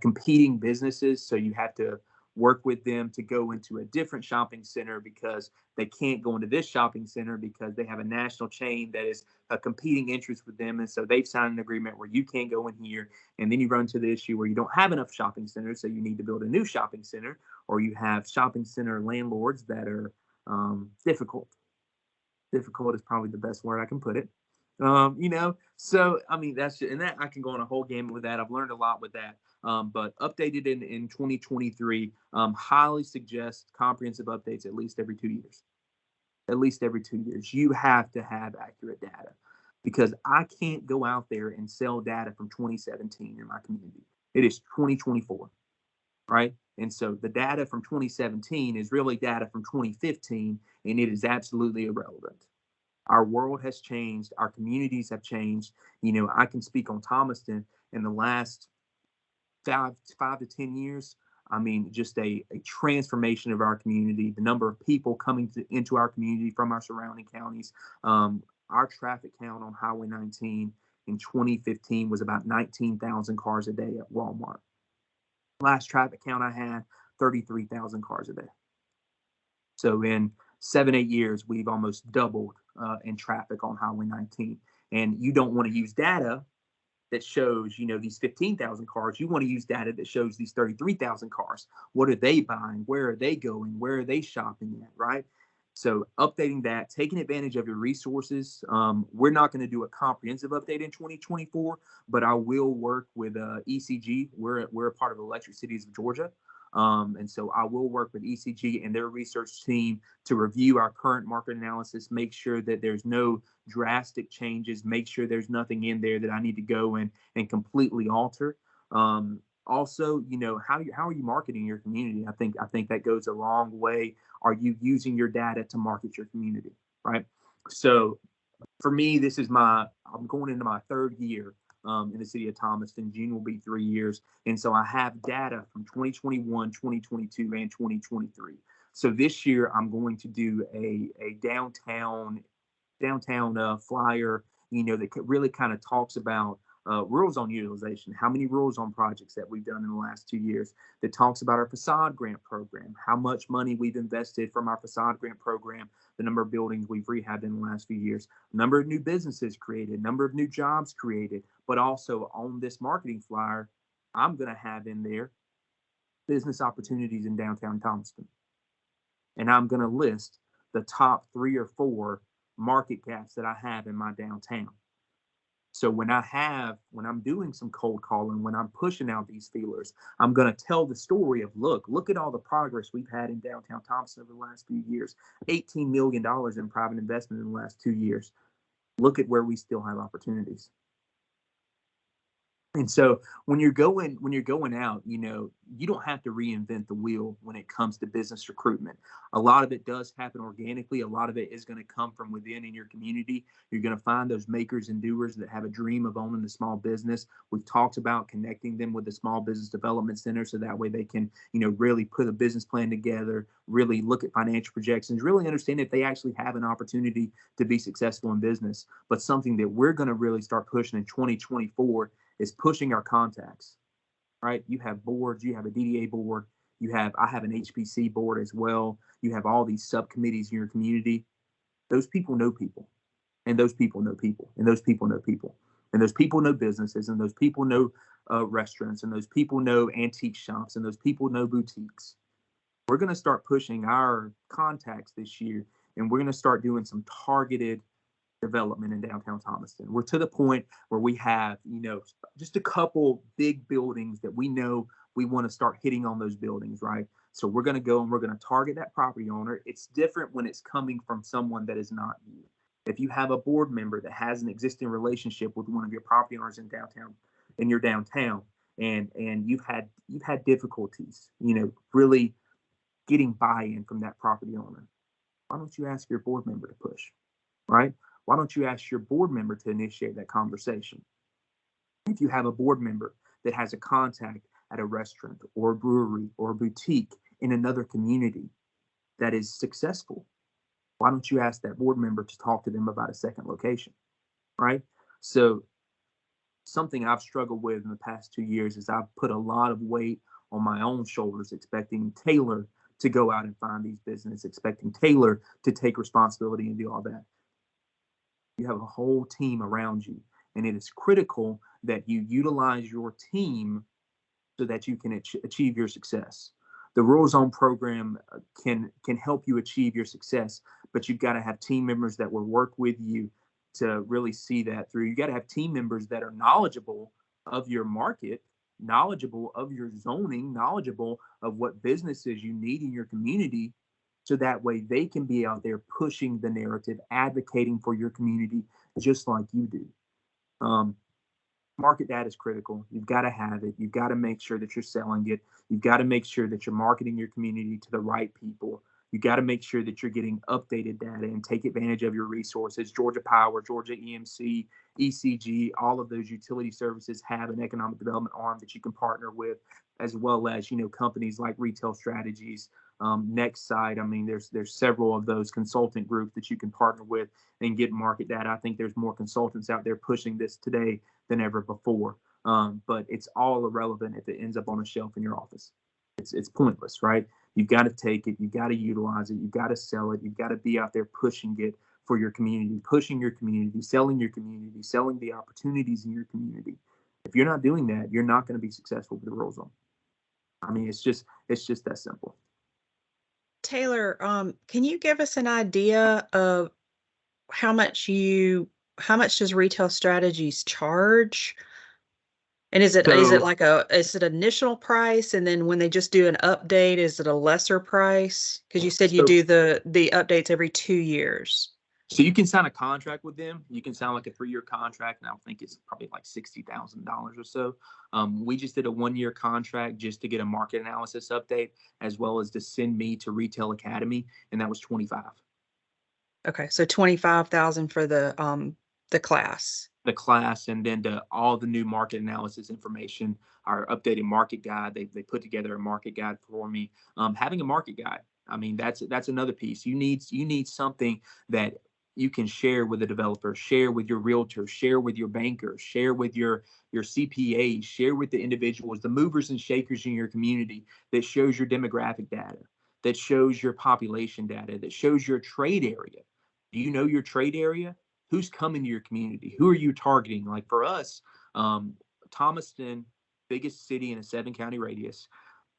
competing businesses, so you have to work with them to go into a different shopping center because they can't go into this shopping center because they have a national chain that is a competing interest with them. And so they've signed an agreement where you can't go in here. And then you run into the issue where you don't have enough shopping centers, so you need to build a new shopping center, or you have shopping center landlords that are difficult. Difficult is probably the best word I can put it. So I mean, and that I can go on a whole gamut with that. I've learned a lot with that. But updated in 2023, highly suggest comprehensive updates at least every 2 years. At least every 2 years, you have to have accurate data, because I can't go out there and sell data from 2017 in my community. It is 2024, right? And so the data from 2017 is really data from 2015, and it is absolutely irrelevant. Our world has changed. Our communities have changed. I can speak on Thomaston in the last 5 to 10 years. I mean, just a transformation of our community, the number of people coming into our community from our surrounding counties. Our traffic count on Highway 19 in 2015 was about 19,000 cars a day at Walmart. Last traffic count I had, 33,000 cars a day. So in 7-8 years, we've almost doubled in traffic on Highway 19. And you don't want to use data that shows, these 15,000 cars. You want to use data that shows these 33,000 cars. What are they buying? Where are they going? Where are they shopping at, right? So updating that, taking advantage of your resources. We're not going to do a comprehensive update in 2024, but I will work with ECG. We're a part of Electric Cities of Georgia. And so I will work with ECG and their research team to review our current market analysis, make sure that there's no drastic changes, make sure there's nothing in there that I need to go in and completely alter. Also, how are you marketing your community? I think that goes a long way. Are you using your data to market your community, right? So for me, I'm going into my 3rd year in the city of Thomaston. June will be 3 years. And so I have data from 2021, 2022, and 2023. So this year I'm going to do a downtown flyer, that really kind of talks about rural zone utilization, how many rural zone projects that we've done in the last 2 years, that talks about our facade grant program, how much money we've invested from our facade grant program, the number of buildings we've rehabbed in the last few years, number of new businesses created, number of new jobs created. But also on this marketing flyer, I'm going to have in there business opportunities in downtown Thomaston. And I'm going to list the top 3 or 4 market gaps that I have in my downtown. So when I'm doing some cold calling, when I'm pushing out these feelers, I'm going to tell the story of, look at all the progress we've had in downtown Thompson over the last few years, $18 million in private investment in the last 2 years. Look at where we still have opportunities. And so when you're going out, you don't have to reinvent the wheel when it comes to business recruitment. A lot of it does happen organically. A lot of it is going to come from within in your community. You're going to find those makers and doers that have a dream of owning a small business. We've talked about connecting them with the Small Business Development Center so that way they can, really put a business plan together, really look at financial projections, really understand if they actually have an opportunity to be successful in business. But something that we're going to really start pushing in 2024 is pushing our contacts, right? You have boards, you have a DDA board, I have an HPC board as well. You have all these subcommittees in your community. Those people know people, and those people know people, and those people know people, and those people know businesses, and those people know restaurants, and those people know antique shops, and those people know boutiques. We're going to start pushing our contacts this year, and we're going to start doing some targeted development in downtown Thomaston. We're to the point where we have, just a couple big buildings that we know we want to start hitting on those buildings, right? So we're going to go and we're going to target that property owner. It's different when it's coming from someone that is not you. If you have a board member that has an existing relationship with one of your property owners in your downtown, and you've had difficulties, really getting buy-in from that property owner, why don't you ask your board member to push, right? Why don't you ask your board member to initiate that conversation? If you have a board member that has a contact at a restaurant or a brewery or a boutique in another community that is successful, why don't you ask that board member to talk to them about a second location, right? So something I've struggled with in the past 2 years is I've put a lot of weight on my own shoulders, expecting Taylor to go out and find these businesses, expecting Taylor to take responsibility and do all that. You have a whole team around you, and it is critical that you utilize your team so that you can achieve your success. The Rural Zone program can help you achieve your success, but you've got to have team members that will work with you to really see that through. You got to have team members that are knowledgeable of your market, knowledgeable of your zoning, knowledgeable of what businesses you need in your community, so that way they can be out there pushing the narrative, advocating for your community, just like you do. Market data is critical. You've got to have it. You've got to make sure that you're selling it. You've got to make sure that you're marketing your community to the right people. You got to make sure that you're getting updated data and take advantage of your resources. Georgia Power, Georgia EMC, ECG, all of those utility services have an economic development arm that you can partner with, as well as, companies like Retail Strategies, Nextside. I mean, there's several of those consultant groups that you can partner with and get market data. I think there's more consultants out there pushing this today than ever before. But it's all irrelevant if it ends up on a shelf in your office. It's pointless, right? You've got to take it. You've got to utilize it. You've got to sell it. You've got to be out there pushing it for your community, pushing your community, selling your community, selling the opportunities in your community. If you're not doing that, you're not going to be successful with the Rural Zone. I mean, it's just that simple. Taylor, can you give us an idea of how much does Retail Strategies charge? And is it initial price, and then when they just do an update, is it a lesser price? Because you said you do the updates every 2 years. So you can sign a contract with them. You can sign like a 3-year contract, and I think it's probably like $60,000 or so. We just did a 1-year contract just to get a market analysis update, as well as to send me to Retail Academy, and that was $25,000. Okay, so $25,000 for the class. The class, and then all the new market analysis information, our updated market guide. They put together a market guide for me. Having a market guide, I mean, that's another piece. You need something that you can share with the developer, share with your realtor, share with your banker, share with your CPAs, share with the individuals, the movers and shakers in your community, that shows your demographic data, that shows your population data, that shows your trade area. Do you know your trade area? Who's coming to your community? Who are you targeting? Like for us, Thomaston, biggest city in a 7-county radius.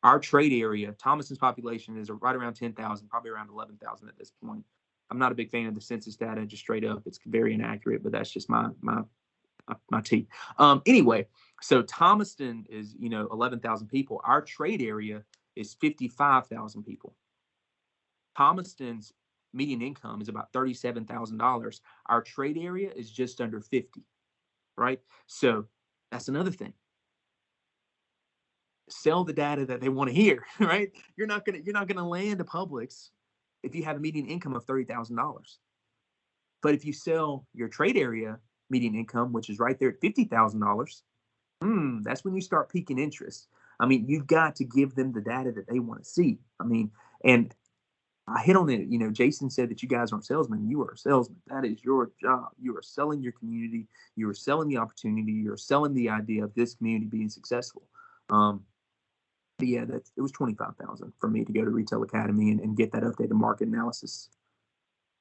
Our trade area, Thomaston's population is right around 10,000, probably around 11,000 at this point. I'm not a big fan of the census data, just straight up. It's very inaccurate, but that's just my my teeth. Anyway, so Thomaston is, 11,000 people. Our trade area is 55,000 people. Thomaston's median income is about $37,000. Our trade area is just under 50, right? So that's another thing. Sell the data that they want to hear, right? You're not gonna land a Publix if you have a median income of $30,000. But if you sell your trade area median income, which is right there at $50,000, that's when you start piquing interest. I mean, you've got to give them the data that they want to see. I mean, and I hit on it. Jason said that you guys aren't salesmen. You are a salesman. That is your job. You are selling your community. You are selling the opportunity. You are selling the idea of this community being successful. But yeah, it was 25,000 for me to go to Retail Academy and get that updated market analysis.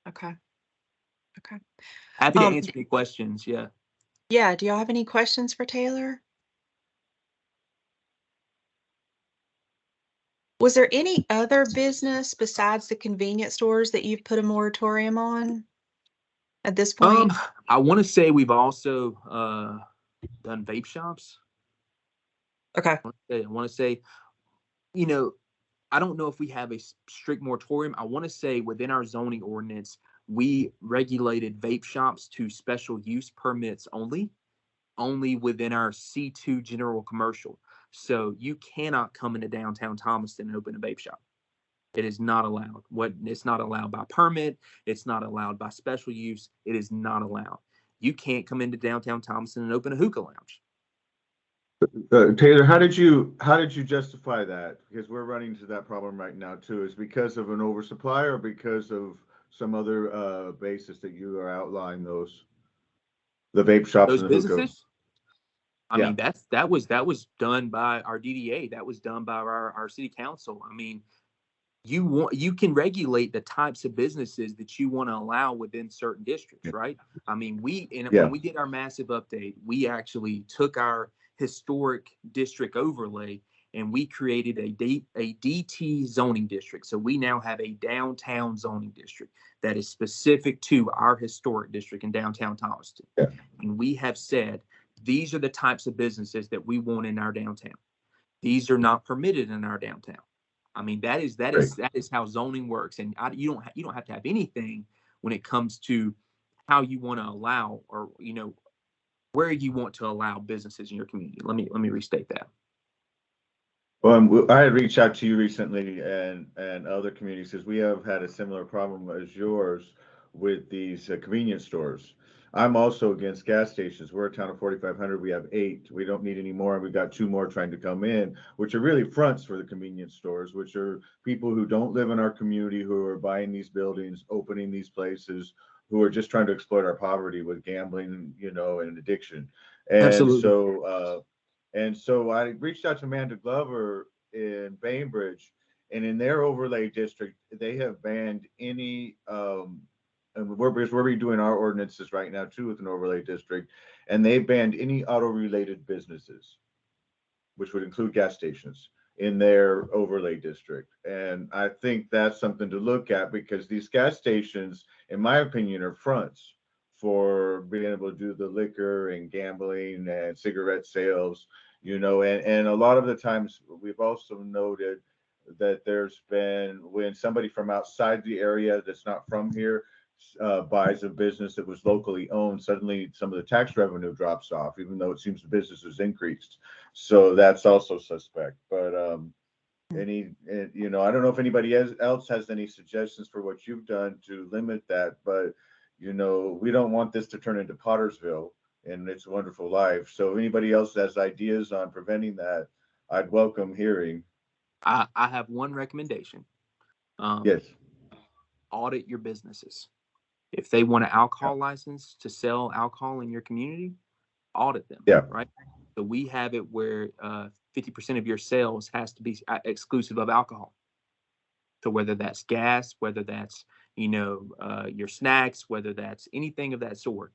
Okay. Happy to answer any questions. Yeah. Yeah. Do y'all have any questions for Taylor? Was there any other business besides the convenience stores that you've put a moratorium on at this point? I want to say we've also done vape shops. Okay. I want to say, I don't know if we have a strict moratorium. I want to say within our zoning ordinance, we regulated vape shops to special use permits only within our C2 general commercial. So you cannot come into downtown Thomaston and open a vape shop. It is not allowed. It's not allowed by permit. It's not allowed by special use. It is not allowed. You can't come into downtown Thomaston and open a hookah lounge. Taylor, how did you justify that? Because we're running into that problem right now too. Is because of an oversupply or because of some other basis that you are outlining the vape shops Those and the businesses? hookahs? I mean, that was done by our DDA. That was done by our city council. I mean, you can regulate the types of businesses that you want to allow within certain districts, right? I mean, when we did our massive update, we actually took our historic district overlay and we created a DT zoning district. So we now have a downtown zoning district that is specific to our historic district in downtown Thomaston. Yeah. And we have said, these are the types of businesses that we want in our downtown. These are not permitted in our downtown. I mean, that is how zoning works. And you don't have to have anything when it comes to how you want to allow, or where you want to allow businesses in your community. Let me restate that. Well, I had reached out to you recently and other communities because we have had a similar problem as yours with these convenience stores. I'm also against gas stations. We're a town of 4,500. We have 8. We don't need any more. And we've got 2 more trying to come in, which are really fronts for the convenience stores, which are people who don't live in our community, who are buying these buildings, opening these places, who are just trying to exploit our poverty with gambling, and addiction. And Absolutely. so I reached out to Amanda Glover in Bainbridge, and in their overlay district, they have banned any and we're redoing our ordinances right now too with an overlay district, and they banned any auto-related businesses, which would include gas stations, in their overlay district. And I think that's something to look at, because these gas stations, in my opinion, are fronts for being able to do the liquor and gambling and cigarette sales, and a lot of the times we've also noted that there's been, when somebody from outside the area that's not from here buys a business that was locally owned, suddenly some of the tax revenue drops off, even though it seems the business has increased. So that's also suspect. But I don't know if anybody else has any suggestions for what you've done to limit that, but we don't want this to turn into Pottersville and It's a Wonderful Life. So if anybody else has ideas on preventing that, I'd welcome hearing. I have one recommendation. Yes. Audit your businesses. If they want an alcohol license to sell alcohol in your community, audit them. Yeah. Right. So we have it where 50% of your sales has to be exclusive of alcohol. So whether that's gas, whether that's your snacks, whether that's anything of that sort,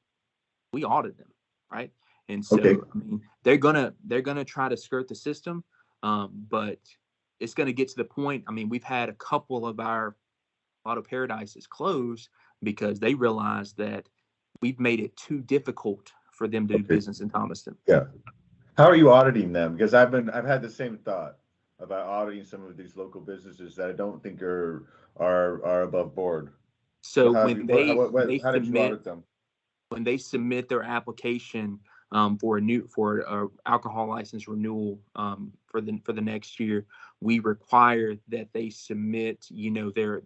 we audit them, right? And so I mean, they're gonna try to skirt the system, but it's gonna get to the point. I mean, we've had a couple of our Auto Paradises close because they realized that we've made it too difficult for them to do Okay. business in Thomaston. Yeah. How are you auditing them? Because I've had the same thought about auditing some of these local businesses that I don't think are above board. So how, when they how did you submit audit them? when they submit their application for a alcohol license renewal for the next year, we require that they submit, their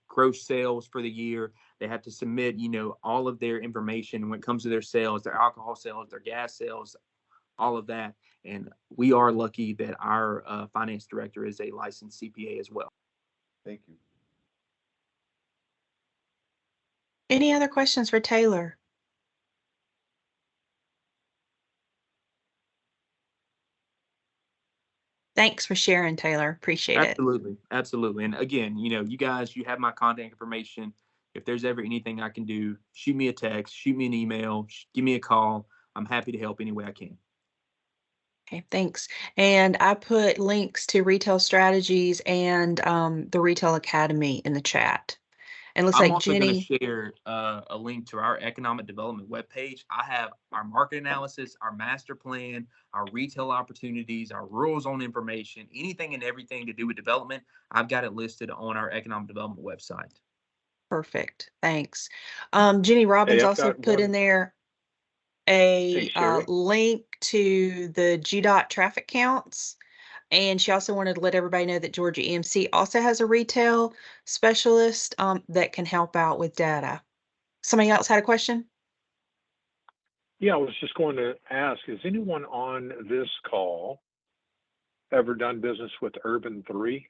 gross sales for the year. They have to submit, all of their information when it comes to their sales, their alcohol sales, their gas sales, all of that. And we are lucky that our finance director is a licensed CPA as well. Thank you. Any other questions for Taylor? Thanks for sharing, Taylor. Appreciate it. Absolutely. And again, you guys, you have my contact information. If there's ever anything I can do, shoot me a text, shoot me an email, give me a call. I'm happy to help any way I can. Okay, thanks. And I put links to Retail Strategies and the Retail Academy in the chat. And looks I'm like also going Jenny. to share a link to our economic development webpage. I have our market analysis, our master plan, our retail opportunities, our rural zone information, anything and everything to do with development. I've got it listed on our economic development website. Perfect. Thanks. Jenny Robbins I've also got put one. in there a Sherry. link to the GDOT traffic counts. And she also wanted to let everybody know that Georgia EMC also has a retail specialist that can help out with data. Somebody else had a question? Yeah, I was just going to ask, has anyone on this call ever done business with Urban 3?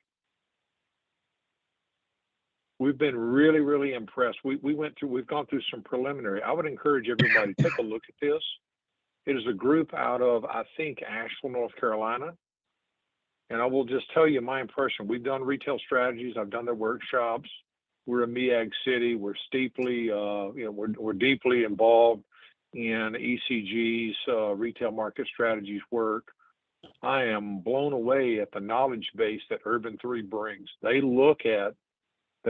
We've been really, really impressed. We've gone through some preliminary. I would encourage everybody to take a look at this. It is a group out of, I think, Asheville, North Carolina. And I will just tell you my impression. We've done retail strategies. I've done their workshops. We're a MEAG city. We're deeply, we're deeply involved in ECG's retail market strategies work. I am blown away at the knowledge base that Urban 3 brings. They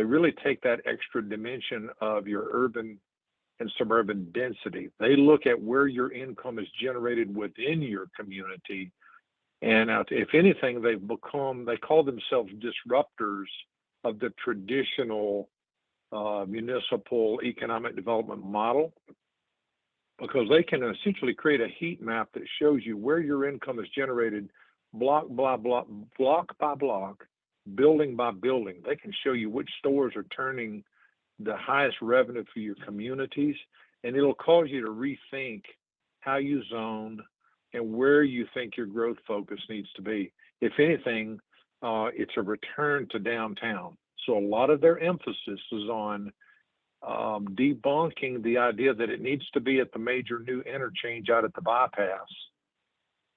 really take that extra dimension of your urban and suburban density. They look at where your income is generated within your community. And if anything, they call themselves disruptors of the traditional municipal economic development model, because they can essentially create a heat map that shows you where your income is generated block by block, building by building. They can show you which stores are turning the highest revenue for your communities, and it'll cause you to rethink how you zone and where you think your growth focus needs to be. If anything, it's a return to downtown. So a lot of their emphasis is on debunking the idea that it needs to be at the major new interchange out at the bypass.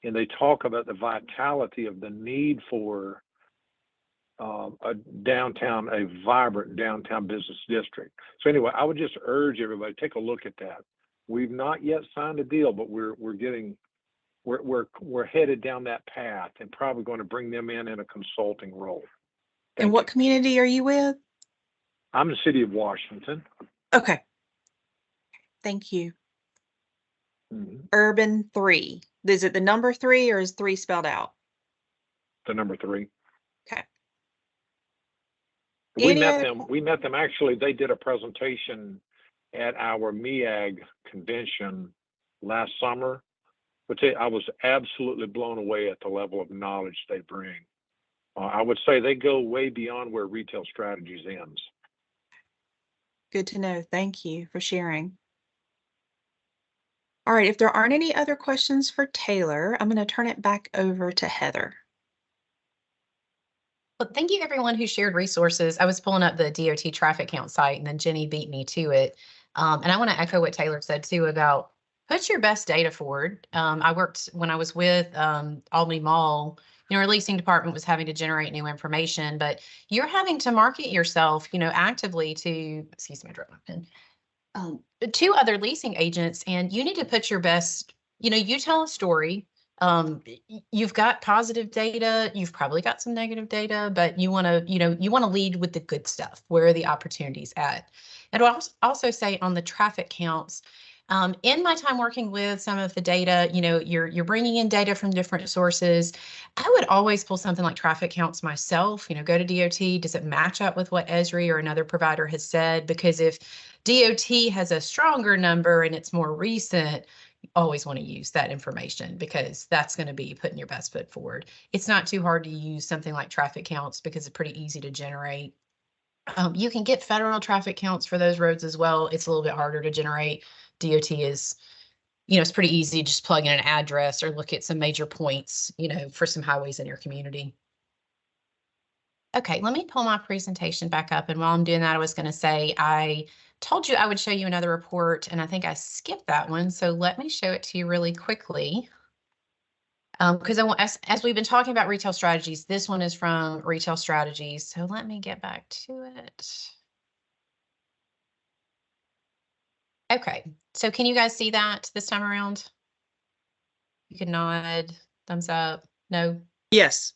And they talk about the vitality of the need for a vibrant downtown business district. So anyway, I would just urge everybody to take a look at that. We've not yet signed a deal, but we're headed down that path and probably going to bring them in a consulting role. And what community are you with? I'm the city of Washington. Okay. Thank you. Mm-hmm. Urban 3. Is it the number 3 or is 3 spelled out? The number 3. Okay. We met them actually. They did a presentation at our MEAG convention last summer, but I was absolutely blown away at the level of knowledge they bring. I would say they go way beyond where Retail Strategies ends. Good to know. Thank you for sharing. All right, if there aren't any other questions for Taylor, I'm going to turn it back over to Heather. Well, thank you everyone who shared resources. I was pulling up the DOT traffic count site and then Jenny beat me to it. And I want to echo what Taylor said too about put your best data forward. I worked when I was with Albany Mall, our leasing department was having to generate new information, but you're having to market yourself, actively to, excuse me, I dropped my pen, to other leasing agents, and you need to put your best, you tell a story. You've got positive data, you've probably got some negative data, but you want to lead with the good stuff. Where are the opportunities at? And I'll also say on the traffic counts, In my time working with some of the data, you know, you're bringing in data from different sources. I would always pull something like traffic counts myself, you know, go to DOT. Does it match up with what Esri or another provider has said? Because if DOT has a stronger number and it's more recent, you always want to use that information because that's going to be putting your best foot forward. It's not too hard to use something like traffic counts because it's pretty easy to generate. You can get federal traffic counts for those roads as well. It's a little bit harder to generate. DOT is, you know, it's pretty easy. Just plug in an address or look at some major points, you know, for some highways in your community. Okay, let me pull my presentation back up. And while I'm doing that, I was going to say, I told you I would show you another report, and I think I skipped that one. So let me show it to you really quickly. Because I want, as we've been talking about retail strategies, this one is from Retail Strategies. So let me get back to it. Okay, so can you guys see that this time around? You can nod, thumbs up, no? Yes.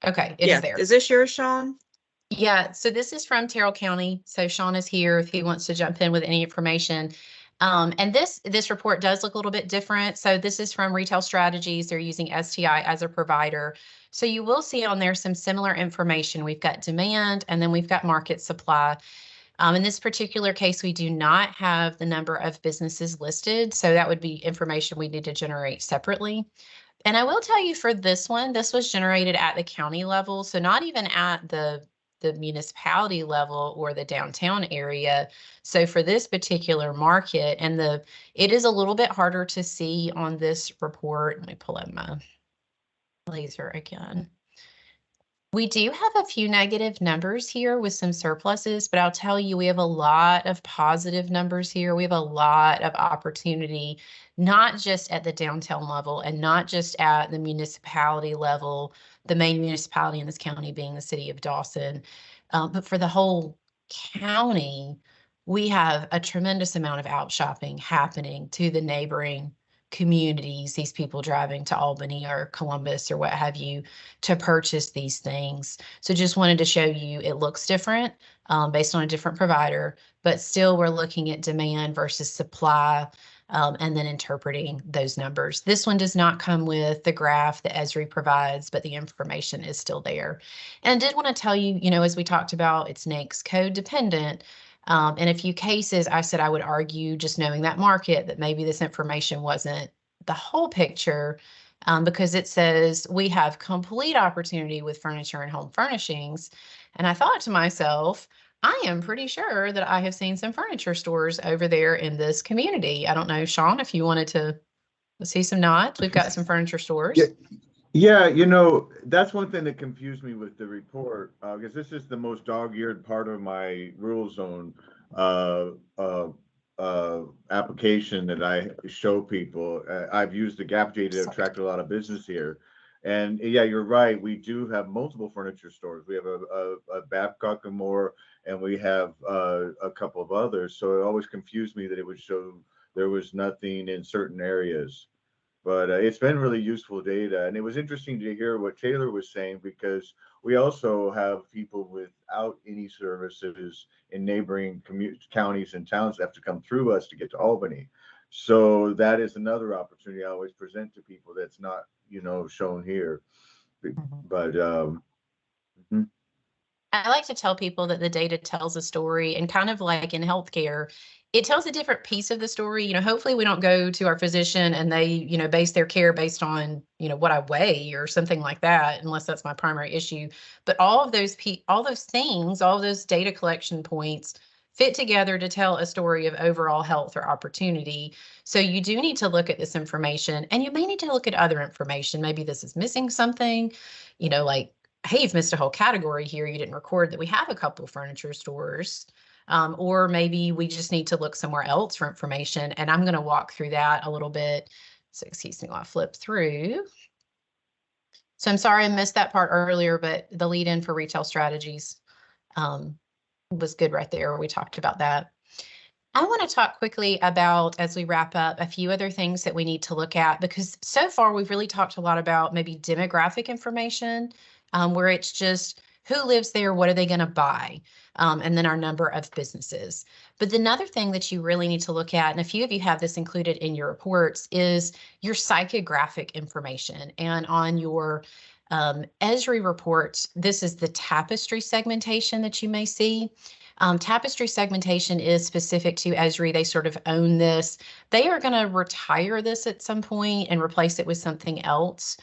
Okay, it is there. Is this yours, Sean? Yeah, so this is from Terrell County. So Sean is here if he wants to jump in with any information. And this report does look a little bit different. So this is from Retail Strategies. They're using STI as a provider. So you will see on there some similar information. We've got demand, and then we've got market supply. In this particular case, we do not have the number of businesses listed. So that would be information we need to generate separately. And I will tell you for this one, this was generated at the county level. So not even at the municipality level or the downtown area. So for this particular market, and it is a little bit harder to see on this report. Let me pull up my laser again. We do have a few negative numbers here with some surpluses, but I'll tell you, we have a lot of positive numbers here. We have a lot of opportunity, not just at the downtown level and not just at the municipality level, the main municipality in this county being the city of Dawson, but for the whole county, we have a tremendous amount of out shopping happening to the neighboring communities, these people driving to Albany or Columbus or what have you to purchase these things. So just wanted to show you it looks different based on a different provider, but still we're looking at demand versus supply and then interpreting those numbers. This one does not come with the graph that Esri provides, but the information is still there. And I did want to tell you, you know, as we talked about, it's NAICS code dependent. In a few cases, I said I would argue, just knowing that market, that maybe this information wasn't the whole picture because it says we have complete opportunity with furniture and home furnishings. And I thought to myself, I am pretty sure that I have seen some furniture stores over there in this community. I don't know, Sean, if you wanted to see some nods. We've got some furniture stores. Yeah, you know, that's one thing that confused me with the report, because this is the most dog-eared part of my rural zone application that I show people. I've used the gap data to attract a lot of business here. And yeah, you're right. We do have multiple furniture stores. We have a Babcock and More, and we have a couple of others. So it always confused me that it would show there was nothing in certain areas. But it's been really useful data. And it was interesting to hear what Taylor was saying, because we also have people without any services in neighboring counties and towns that have to come through us to get to Albany. So that is another opportunity I always present to people that's not, you know, shown here. But I like to tell people that the data tells a story, and kind of like in healthcare, it tells a different piece of the story. You know, hopefully we don't go to our physician and they, you know, base their care based on, you know, what I weigh or something like that, unless that's my primary issue. But all of those things, all of those data collection points fit together to tell a story of overall health or opportunity. So you do need to look at this information, and you may need to look at other information. Maybe this is missing something, you know, like, hey, you've missed a whole category here. You didn't record that we have a couple furniture stores. Or maybe we just need to look somewhere else for information. And I'm going to walk through that a little bit. So excuse me while I flip through. So I'm sorry I missed that part earlier, but the lead in for Retail Strategies was good right there where we talked about that. I want to talk quickly about, as we wrap up, a few other things that we need to look at, because so far we've really talked a lot about maybe demographic information, where it's just who lives there, what are they going to buy, and then our number of businesses. But another thing that you really need to look at, and a few of you have this included in your reports, is your psychographic information. And on your Esri reports, this is the tapestry segmentation that you may see. Tapestry segmentation is specific to Esri. They sort of own this. They are going to retire this at some point and replace it with something else.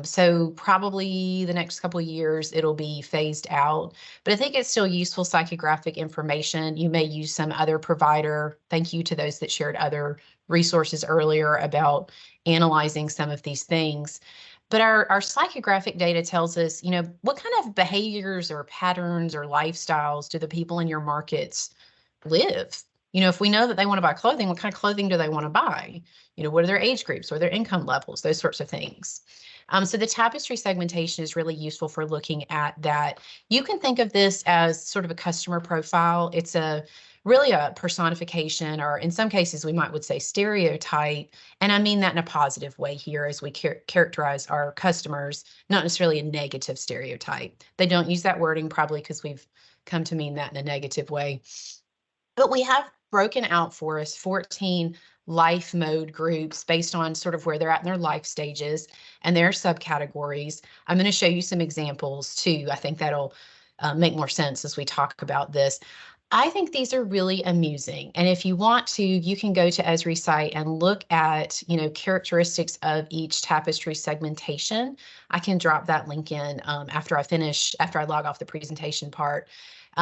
So probably the next couple of years, it'll be phased out, but I think it's still useful psychographic information. You may use some other provider. Thank you to those that shared other resources earlier about analyzing some of these things. But our psychographic data tells us, you know, what kind of behaviors or patterns or lifestyles do the people in your markets live? You know, if we know that they want to buy clothing, what kind of clothing do they want to buy? You know, what are their age groups? What are their income levels? Those sorts of things. So the tapestry segmentation is really useful for looking at that. You can think of this as sort of a customer profile. It's really a personification, or in some cases we would say stereotype. And I mean that in a positive way here as we characterize our customers, not necessarily a negative stereotype. They don't use that wording probably because we've come to mean that in a negative way. But we have broken out for us 14 life mode groups based on sort of where they're at in their life stages and their subcategories. I'm going to show you some examples too. I think that'll make more sense as we talk about this. I think these are really amusing. And if you want to, you can go to Esri site and look at, you know, characteristics of each tapestry segmentation. I can drop that link in after I log off the presentation part.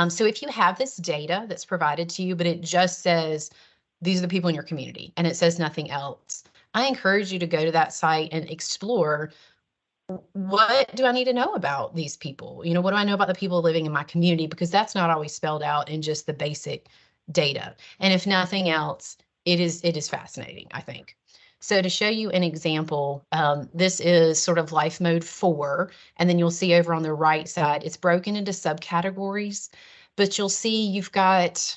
So if you have this data that's provided to you, but it just says, these are the people in your community, and it says nothing else, I encourage you to go to that site and explore, what do I need to know about these people? You know, what do I know about the people living in my community? Because that's not always spelled out in just the basic data. And if nothing else, it is fascinating, I think. So to show you an example, this is sort of life mode 4, and then you'll see over on the right side, it's broken into subcategories, but you'll see you've got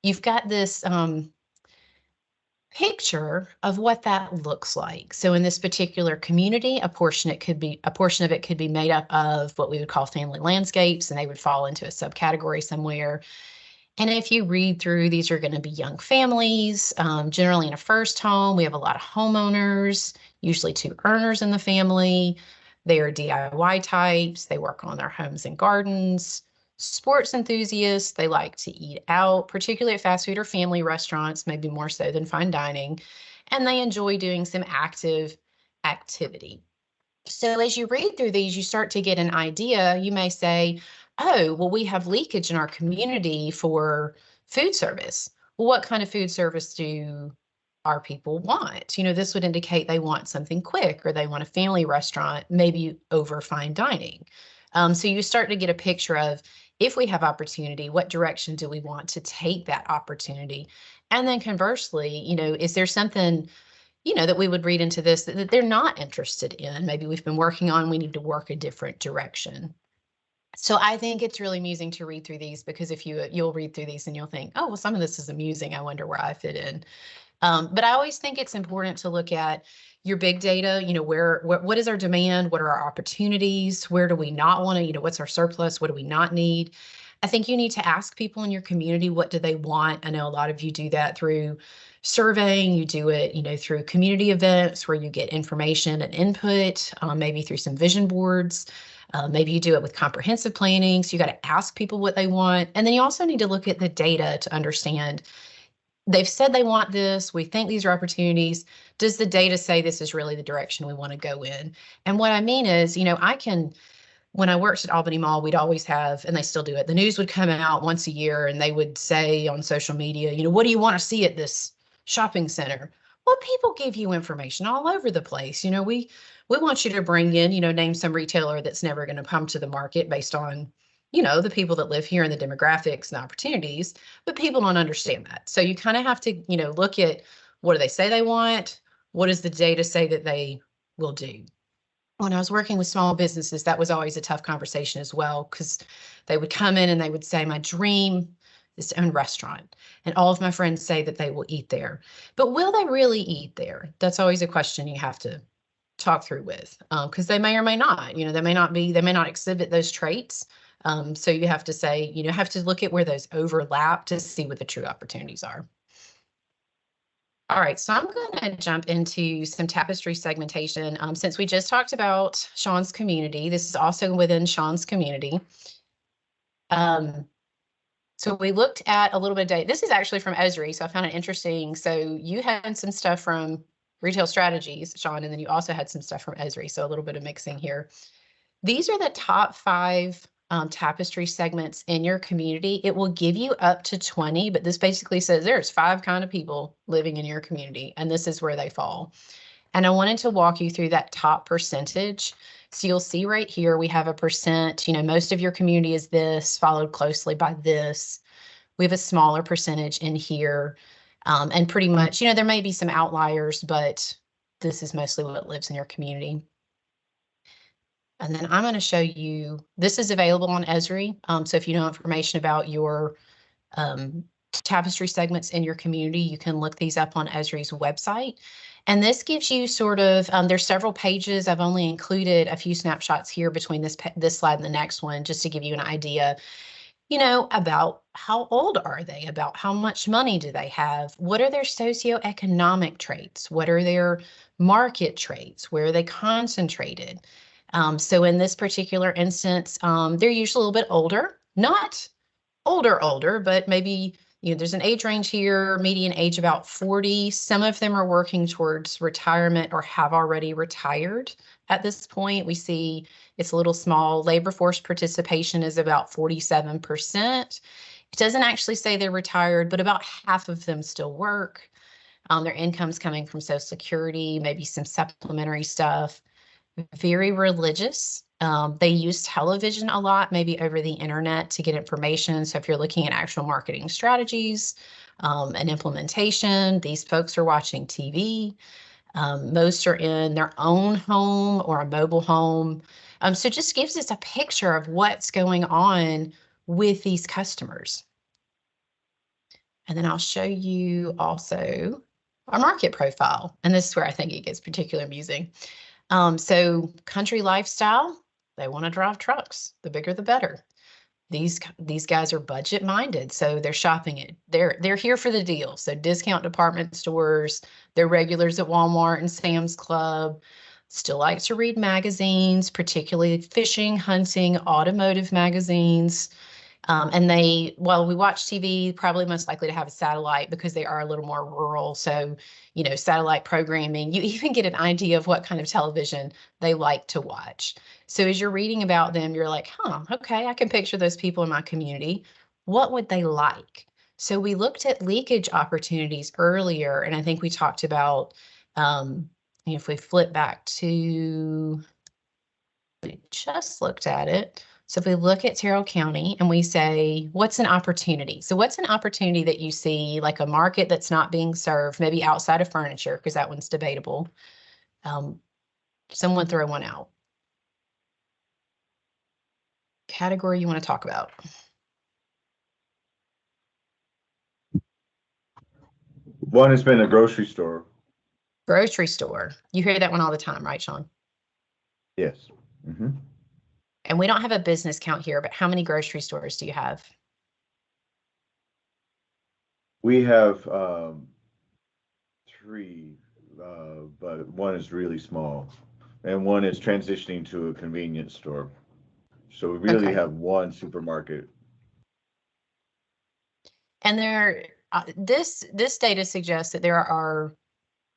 this picture of what that looks like. So in this particular community, a portion of it could be made up of what we would call family landscapes, and they would fall into a subcategory somewhere. And if you read through, these are going to be young families, generally in a first home. We have a lot of homeowners, usually 2 earners in the family. They are DIY types. They work on their homes and gardens. Sports enthusiasts, they like to eat out, particularly at fast food or family restaurants, maybe more so than fine dining. And they enjoy doing some active activity. So as you read through these, you start to get an idea. You may say, oh, well, we have leakage in our community for food service. Well, what kind of food service do our people want? You know, this would indicate they want something quick, or they want a family restaurant, maybe over fine dining. So you start to get a picture of, if we have opportunity, what direction do we want to take that opportunity? And then conversely, you know, is there something, you know, that we would read into this that they're not interested in? Maybe we've been working on, we need to work a different direction. So I think it's really amusing to read through these, because if you'll read through these and you'll think, oh, well, some of this is amusing. I wonder where I fit in. But I always think it's important to look at your big data, you know, what is our demand? What are our opportunities? Where do we not want to, you know, what's our surplus? What do we not need? I think you need to ask people in your community, what do they want? I know a lot of you do that through surveying. You do it, you know, through community events where you get information and input, maybe through some vision boards. Maybe you do it with comprehensive planning. So you got to ask people what they want. And then you also need to look at the data to understand, they've said they want this, we think these are opportunities. Does the data say this is really the direction we want to go in? And what I mean is, you know, when I worked at Albany Mall, we'd always have, and they still do it, the news would come out once a year and they would say on social media, you know, what do you want to see at this shopping center? Well, people give you information all over the place. You know, we want you to bring in, you know, name some retailer that's never going to come to the market based on, you know, the people that live here and the demographics and opportunities, but people don't understand that. So you kind of have to, you know, look at, what do they say they want? What does the data say that they will do? When I was working with small businesses, that was always a tough conversation as well, because they would come in and they would say, my dream is to own a restaurant. And all of my friends say that they will eat there. But will they really eat there? That's always a question you have to talk through with, because they may or may not, you know, they may not exhibit those traits So you have to say, have to look at where those overlap to see what the true opportunities are. All right, so I'm going to jump into some tapestry segmentation. Since we just talked about Sean's community, this is also within Sean's community. So we looked at a little bit of data. This is actually from Esri, so I found it interesting. So you had some stuff from Retail Strategies, Sean, and then you also had some stuff from Esri, so a little bit of mixing here. These are the top 5 tapestry segments in your community. It will give you up to 20, but this basically says there's 5 kind of people living in your community, and this is where they fall. And I wanted to walk you through that top percentage. So you'll see right here, we have a percent, most of your community is this, followed closely by this. We have a smaller percentage in here. And pretty much, there may be some outliers, but this is mostly what lives in your community. And then I'm going to show you, this is available on Esri. So if you know information about your tapestry segments in your community, you can look these up on Esri's website. And this gives you sort of, there's several pages. I've only included a few snapshots here between this slide and the next one, just to give you an idea, about how old are they, about how much money do they have, what are their socioeconomic traits, what are their market traits, where are they concentrated. So in this particular instance, they're usually a little bit older, not older, but maybe, there's an age range here, median age about 40. Some of them are working towards retirement or have already retired. At this point, we see it's a little small. Labor force participation is about 47%. It doesn't actually say they're retired, but about half of them still work. Their income's coming from Social Security, maybe some supplementary stuff. Very religious. They use television a lot, maybe over the internet, to get information. So if you're looking at actual marketing strategies and implementation, these folks are watching TV. Most are in their own home or a mobile home. So it just gives us a picture of what's going on with these customers. And then I'll show you also our market profile. And this is where I think it gets particularly amusing. So country lifestyle, they want to drive trucks. The bigger, the better. These guys are budget minded, so they're shopping it. They're here for the deal. So discount department stores, they're regulars at Walmart and Sam's Club. Still like to read magazines, particularly fishing, hunting, automotive magazines. And while we watch TV, probably most likely to have a satellite because they are a little more rural. So, satellite programming, you even get an idea of what kind of television they like to watch. So as you're reading about them, you're like, okay, I can picture those people in my community. What would they like? So we looked at leakage opportunities earlier, and I think we talked about, if we flip back to, we just looked at it. So if we look at Terrell County and we say, what's an opportunity? So what's an opportunity that you see, like a market that's not being served, maybe outside of furniture, because that one's debatable. Someone throw one out. Category you want to talk about? One has been a grocery store. Grocery store. You hear that one all the time, right, Sean? Yes. Mm-hmm. And we don't have a business count here, but how many grocery stores do you have? We have 3, but one is really small, and one is transitioning to a convenience store. So we really have one supermarket. And this data suggests that there are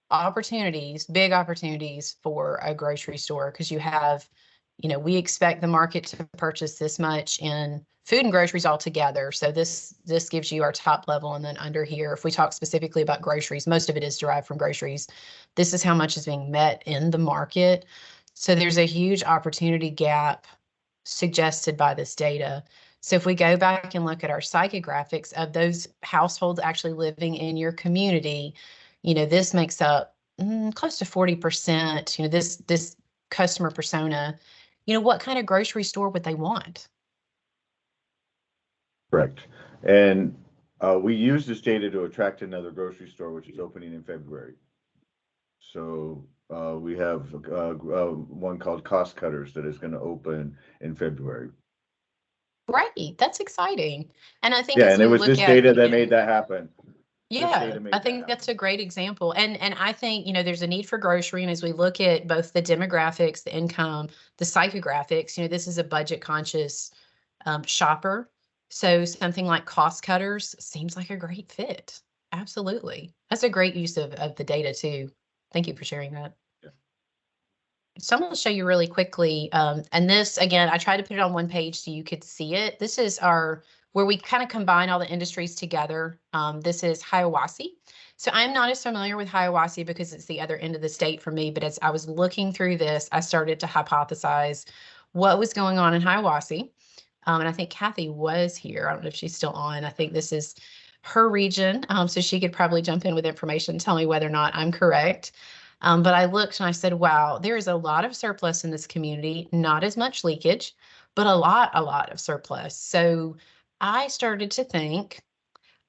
opportunities, big opportunities for a grocery store, because you have, we expect the market to purchase this much in food and groceries all together. So this gives you our top level. And then under here, if we talk specifically about groceries, most of it is derived from groceries. This is how much is being met in the market. So there's a huge opportunity gap suggested by this data. So if we go back and look at our psychographics of those households actually living in your community, this makes up close to 40%. This customer persona, what kind of grocery store would they want? Correct. And we use this data to attract another grocery store, which is opening in February. So we have one called Cost Cutters that is going to open in February. Right, that's exciting. And I think Yeah, as and it we was look this at, data you that know, made that happen. This yeah, data made I that think that's happen. a great example. And I think, you know, there's a need for grocery. And as we look at both the demographics, the income, the psychographics, you know, this is a budget conscious shopper. So something like cost cutters seems like a great fit. Absolutely. That's a great use of the data too. Thank you for sharing that. So I'm going to show you really quickly. And this, again, I tried to put it on one page so you could see it. This is our, where we kind of combine all the industries together. This is Hiawassee. So I'm not as familiar with Hiawassee because it's the other end of the state for me. But as I was looking through this, I started to hypothesize what was going on in Hiawassee. And I think Kathy was here. I don't know if she's still on. I think this is her region. So she could probably jump in with information, tell me whether or not I'm correct. But I looked and I said, wow, there is a lot of surplus in this community, not as much leakage, but a lot of surplus. So I started to think,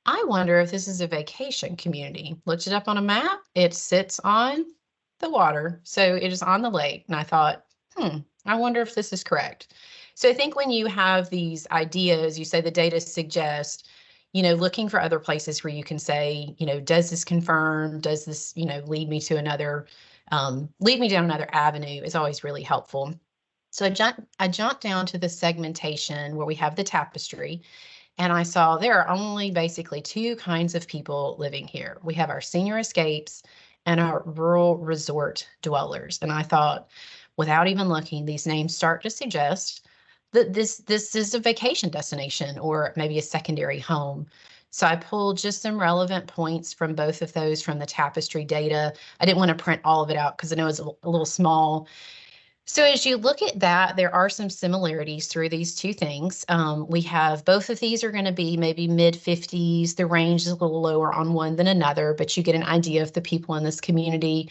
I wonder if this is a vacation community. Looked it up on a map. It sits on the water. So it is on the lake. And I thought, I wonder if this is correct. So I think when you have these ideas, you say the data suggest, you know, looking for other places where you can say, you know, does this confirm? Does this, you know, lead me to another, lead me down another avenue is always really helpful. So I jumped down to the segmentation where we have the tapestry. And I saw there are only basically two kinds of people living here. We have our senior escapes and our rural resort dwellers. And I thought, without even looking, these names start to suggest that this is a vacation destination or maybe a secondary home. So I pulled just some relevant points from both of those from the tapestry data. I didn't want to print all of it out because I know it's a little small. So as you look at that, there are some similarities through these two things. We have both of these are going to be maybe mid 50s. The range is a little lower on one than another, but you get an idea of the people in this community.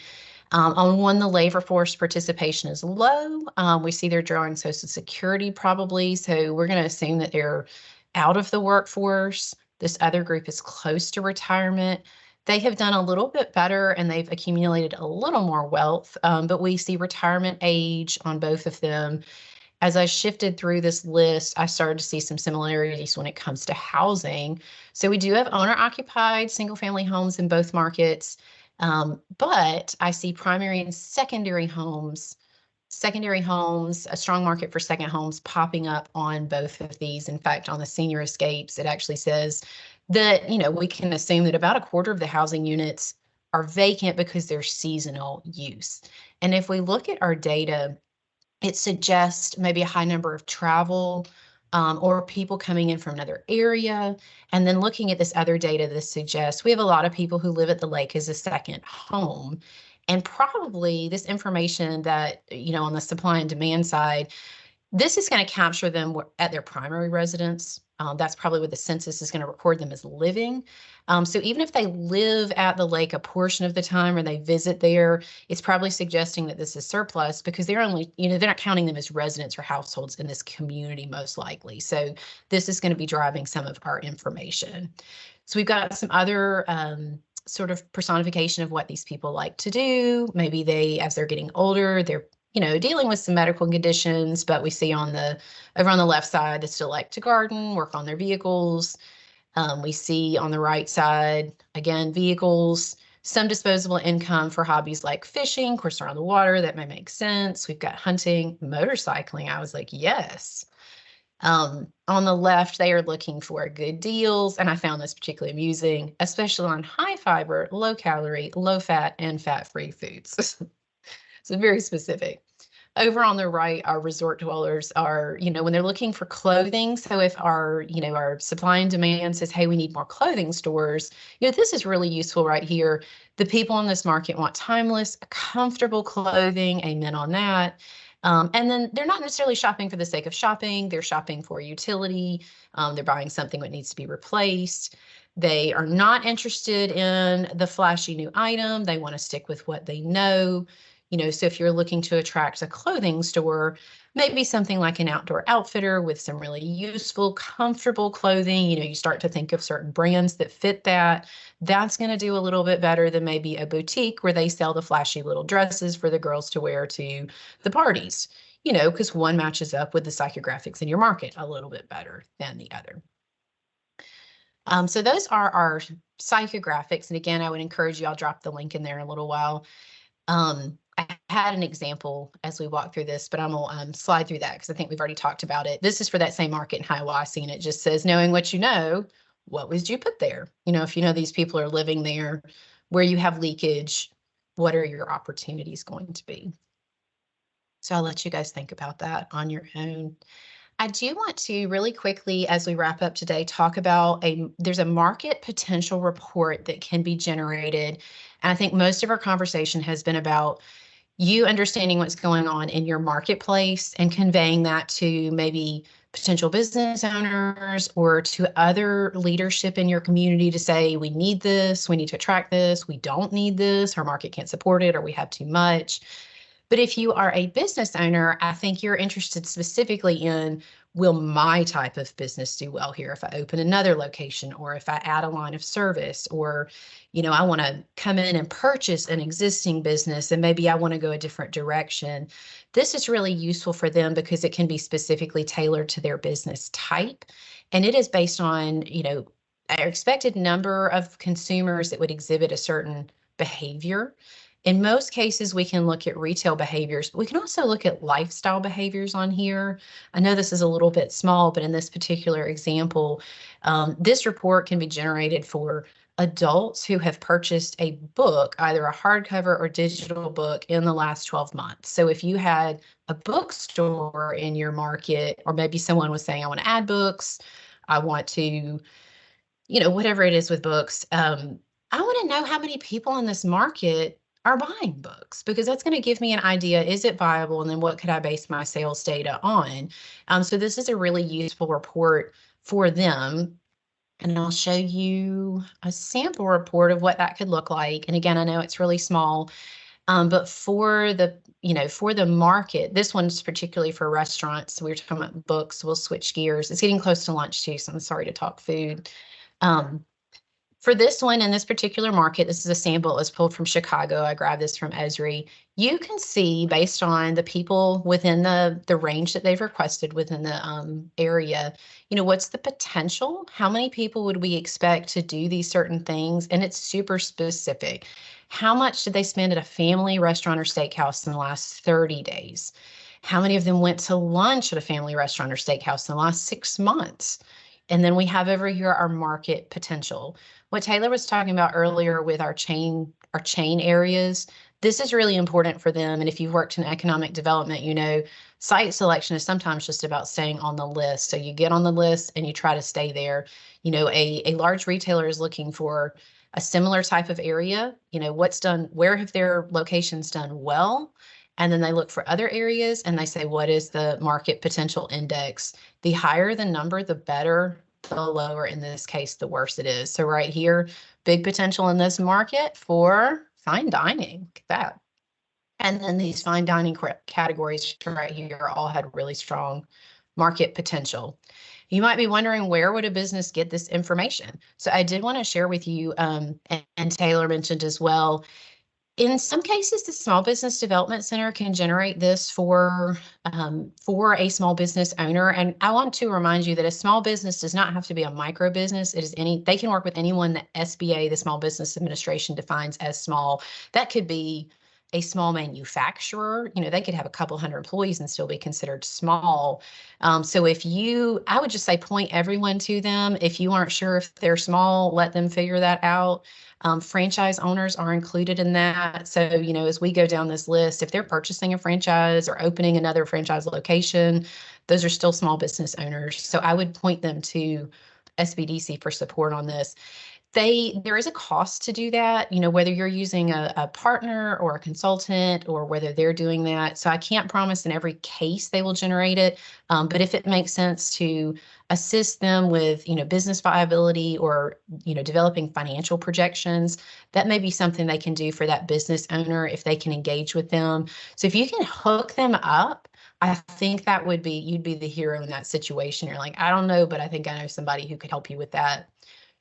On one, the labor force participation is low. We see they're drawing Social Security probably. So we're going to assume that they're out of the workforce. This other group is close to retirement. They have done a little bit better and they've accumulated a little more wealth, but we see retirement age on both of them. As I shifted through this list, I started to see some similarities when it comes to housing. So we do have owner-occupied single-family homes in both markets, but I see primary and secondary homes, a strong market for second homes popping up on both of these. In fact, on the senior escapes, it actually says that, you know, we can assume that about a quarter of the housing units are vacant because they're seasonal use. And if we look at our data, it suggests maybe a high number of travel or people coming in from another area. And then looking at this other data, this suggests we have a lot of people who live at the lake as a second home. And probably this information that, you know, on the supply and demand side, this is going to capture them at their primary residence. That's probably what the census is going to record them as living. So even if they live at the lake a portion of the time or they visit there, it's probably suggesting that this is surplus because they're only, you know, they're not counting them as residents or households in this community most likely. So this is going to be driving some of our information. So we've got some other sort of personification of what these people like to do. Maybe they, as they're getting older, they're, you know, dealing with some medical conditions, but we see on the, over on the left side, they still like to garden, work on their vehicles. We see on the right side, again, vehicles, some disposable income for hobbies like fishing. Of course, they're on the water. That may make sense. We've got hunting, motorcycling. I was like, yes. On the left, they are looking for good deals. And I found this particularly amusing, especially on high fiber, low calorie, low fat, and fat-free foods. So very specific. Over on the right, our resort dwellers are, you know, when they're looking for clothing. So if our, you know, our supply and demand says, hey, we need more clothing stores, you know, this is really useful right here. The people in this market want timeless, comfortable clothing. Amen on that. And then they're not necessarily shopping for the sake of shopping. They're shopping for utility. They're buying something that needs to be replaced. They are not interested in the flashy new item. They want to stick with what they know. You know, so if you're looking to attract a clothing store, maybe something like an outdoor outfitter with some really useful, comfortable clothing, you know, you start to think of certain brands that fit that. That's going to do a little bit better than maybe a boutique where they sell the flashy little dresses for the girls to wear to the parties. you know, because one matches up with the psychographics in your market a little bit better than the other. So those are our psychographics. And again, I would encourage you, I'll drop the link in there in a little while. I had an example as we walk through this, but I'm gonna slide through that because I think we've already talked about it. This is for that same market in Hiawassee, and it just says, knowing what you know, what would you put there? You know, if you know these people are living there, where you have leakage, what are your opportunities going to be? So I'll let you guys think about that on your own. I do want to really quickly, as we wrap up today, talk about there's a market potential report that can be generated. And I think most of our conversation has been about you understanding what's going on in your marketplace and conveying that to maybe potential business owners or to other leadership in your community to say, we need this, we need to attract this, we don't need this, our market can't support it, or we have too much. But if you are a business owner, I think you're interested specifically in, will my type of business do well here if I open another location, or if I add a line of service, or, you know, I want to come in and purchase an existing business and maybe I want to go a different direction. This is really useful for them because it can be specifically tailored to their business type. And it is based on, you know, an expected number of consumers that would exhibit a certain behavior. In most cases, we can look at retail behaviors, but we can also look at lifestyle behaviors on here. I know this is a little bit small, but in this particular example, this report can be generated for adults who have purchased a book, either a hardcover or digital book, in the last 12 months. So if you had a bookstore in your market, or maybe someone was saying, I want to add books, I want to, you know, whatever it is with books, I want to know how many people in this market are buying books, because that's going to give me an idea, is it viable? And then what could I base my sales data on? So this is a really useful report for them. And I'll show you a sample report of what that could look like. And again, I know it's really small, but for the, you know, for the market, this one's particularly for restaurants. We were talking about books. We'll switch gears. It's getting close to lunch too, so I'm sorry to talk food. For this one, in this particular market, this is a sample. It was pulled from Chicago. I grabbed this from Esri. You can see, based on the people within the range that they've requested within the area, you know, what's the potential? How many people would we expect to do these certain things? And it's super specific. How much did they spend at a family restaurant or steakhouse in the last 30 days? How many of them went to lunch at a family restaurant or steakhouse in the last 6 months? And then we have over here our market potential. What Taylor was talking about earlier with our chain areas, this is really important for them. And if you've worked in economic development, you know, site selection is sometimes just about staying on the list. So you get on the list and you try to stay there. You know, a large retailer is looking for a similar type of area. You know, what's done, where have their locations done well? And then they look for other areas and they say, what is the market potential index? The higher the number, the better. The lower, in this case, the worse it is. So right here, big potential in this market for fine dining. Look at that. And then these fine dining categories right here all had really strong market potential. You might be wondering, where would a business get this information? So I did want to share with you, and Taylor mentioned as well, in some cases, the Small Business Development Center can generate this for a small business owner. And I want to remind you that a small business does not have to be a micro business. It is they can work with anyone that SBA, the Small Business Administration, defines as small. That could be a small manufacturer. You know, they could have a couple hundred employees and still be considered small. So I would just say point everyone to them. If you aren't sure if they're small, let them figure that out. Franchise owners are included in that. So, you know, as we go down this list, if they're purchasing a franchise or opening another franchise location, those are still small business owners. So I would point them to SBDC for support on this. There is a cost to do that, you know, whether you're using a partner or a consultant or whether they're doing that. So I can't promise in every case they will generate it. But if it makes sense to assist them with, you know, business viability or, you know, developing financial projections, that may be something they can do for that business owner if they can engage with them. So if you can hook them up, I think that would be, you'd be the hero in that situation. You're like, I don't know, but I think I know somebody who could help you with that.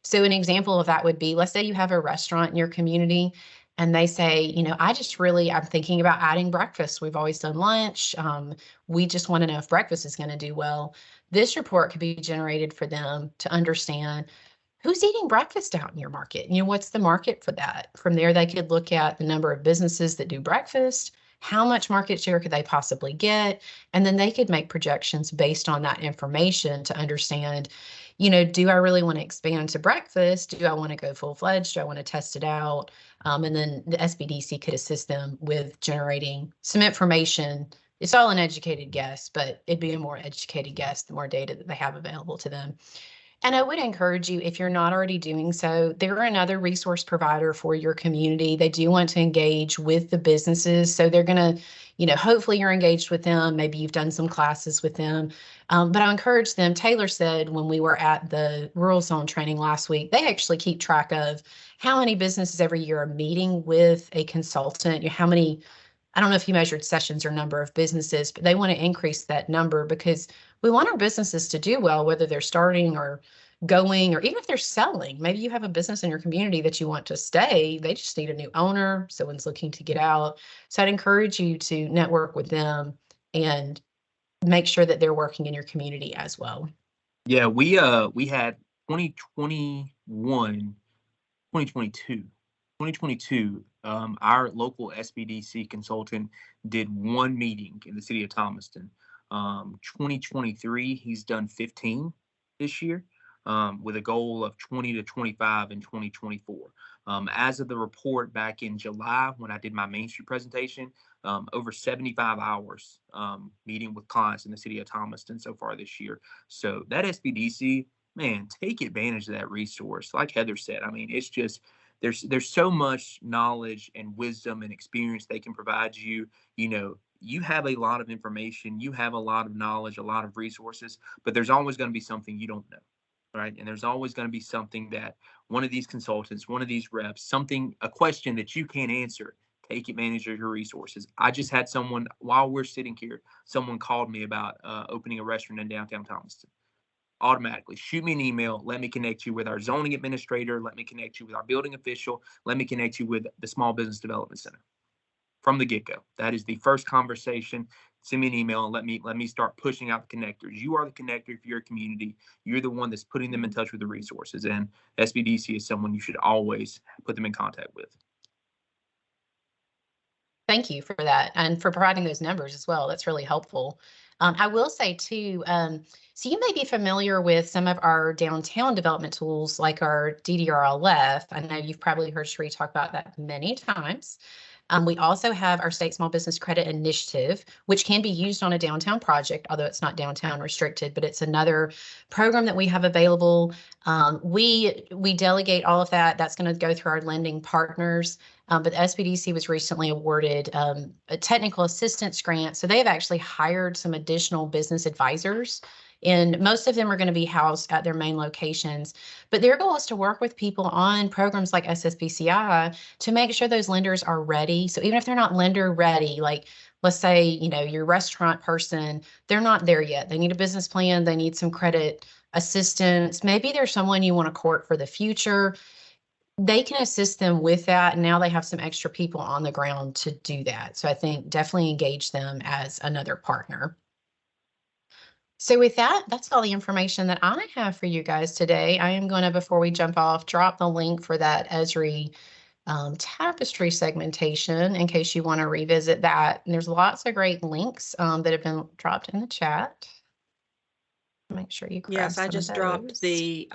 So an example of that would be, let's say you have a restaurant in your community and they say, you know, I'm thinking about adding breakfast. We've always done lunch. We just want to know if breakfast is going to do well. This report could be generated for them to understand who's eating breakfast out in your market. You know, what's the market for that? From there, they could look at the number of businesses that do breakfast, how much market share could they possibly get? And then they could make projections based on that information to understand, you know, do I really want to expand to breakfast? Do I want to go full-fledged? Do I want to test it out? And then the SBDC could assist them with generating some information. It's all an educated guess, but it'd be a more educated guess the more data that they have available to them. And I would encourage you, if you're not already doing so, they're another resource provider for your community. They do want to engage with the businesses. So they're going to, you know, hopefully you're engaged with them. Maybe you've done some classes with them. But I encourage them. Taylor said when we were at the Rural Zone training last week, they actually keep track of how many businesses every year are meeting with a consultant, how many, I don't know if you measured sessions or number of businesses, but they want to increase that number because we want our businesses to do well, whether they're starting or going, or even if they're selling. Maybe you have a business in your community that you want to stay. They just need a new owner. Someone's looking to get out. So I'd encourage you to network with them and make sure that they're working in your community as well. Yeah, we had 2022, our local SBDC consultant did one meeting in the city of Thomaston. 2023, he's done 15 this year, with a goal of 20 to 25 in 2024. As of the report back in July, when I did my Main Street presentation, over 75 hours meeting with clients in the city of Thomaston so far this year. So that SBDC, man, take advantage of that resource. Like Heather said, I mean, it's just, there's so much knowledge and wisdom and experience they can provide you. You know, you have a lot of information, you have a lot of knowledge, a lot of resources, but there's always going to be something you don't know, right? And there's always going to be something that one of these consultants, one of these reps, a question that you can't answer. Take advantage of your resources. I just had someone, while we're sitting here, someone called me about opening a restaurant in downtown Thomaston. Automatically shoot me an email. Let me connect you with our zoning administrator. Let me connect you with our building official. Let me connect you with the Small Business Development Center. From the get-go, that is the first conversation. Send me an email and let me start pushing out the connectors. You are the connector for your community. You're the one that's putting them in touch with the resources, and SBDC is someone you should always put them in contact with. Thank you for that and for providing those numbers as well. That's really helpful. I will say too, so you may be familiar with some of our downtown development tools like our DDRLF. I know you've probably heard Sheree talk about that many times. We also have our State Small Business Credit Initiative, which can be used on a downtown project, although it's not downtown restricted, but it's another program that we have available. We delegate all of that. That's going to go through our lending partners. But the SBDC was recently awarded a technical assistance grant. So they have actually hired some additional business advisors, and most of them are going to be housed at their main locations. But their goal is to work with people on programs like SSBCI to make sure those lenders are ready. So even if they're not lender ready, like let's say, you know, your restaurant person, they're not there yet. They need a business plan. They need some credit assistance. Maybe there's someone you want to court for the future. They can assist them with that. And now they have some extra people on the ground to do that. So I think definitely engage them as another partner. So with that, that's all the information that I have for you guys today. I am going to, before we jump off, drop the link for that Esri tapestry segmentation in case you want to revisit that. And there's lots of great links that have been dropped in the chat. Make sure you grab Yes, I some of just dropped those. the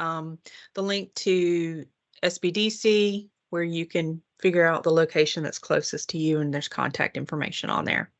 link to SBDC where you can figure out the location that's closest to you, and there's contact information on there.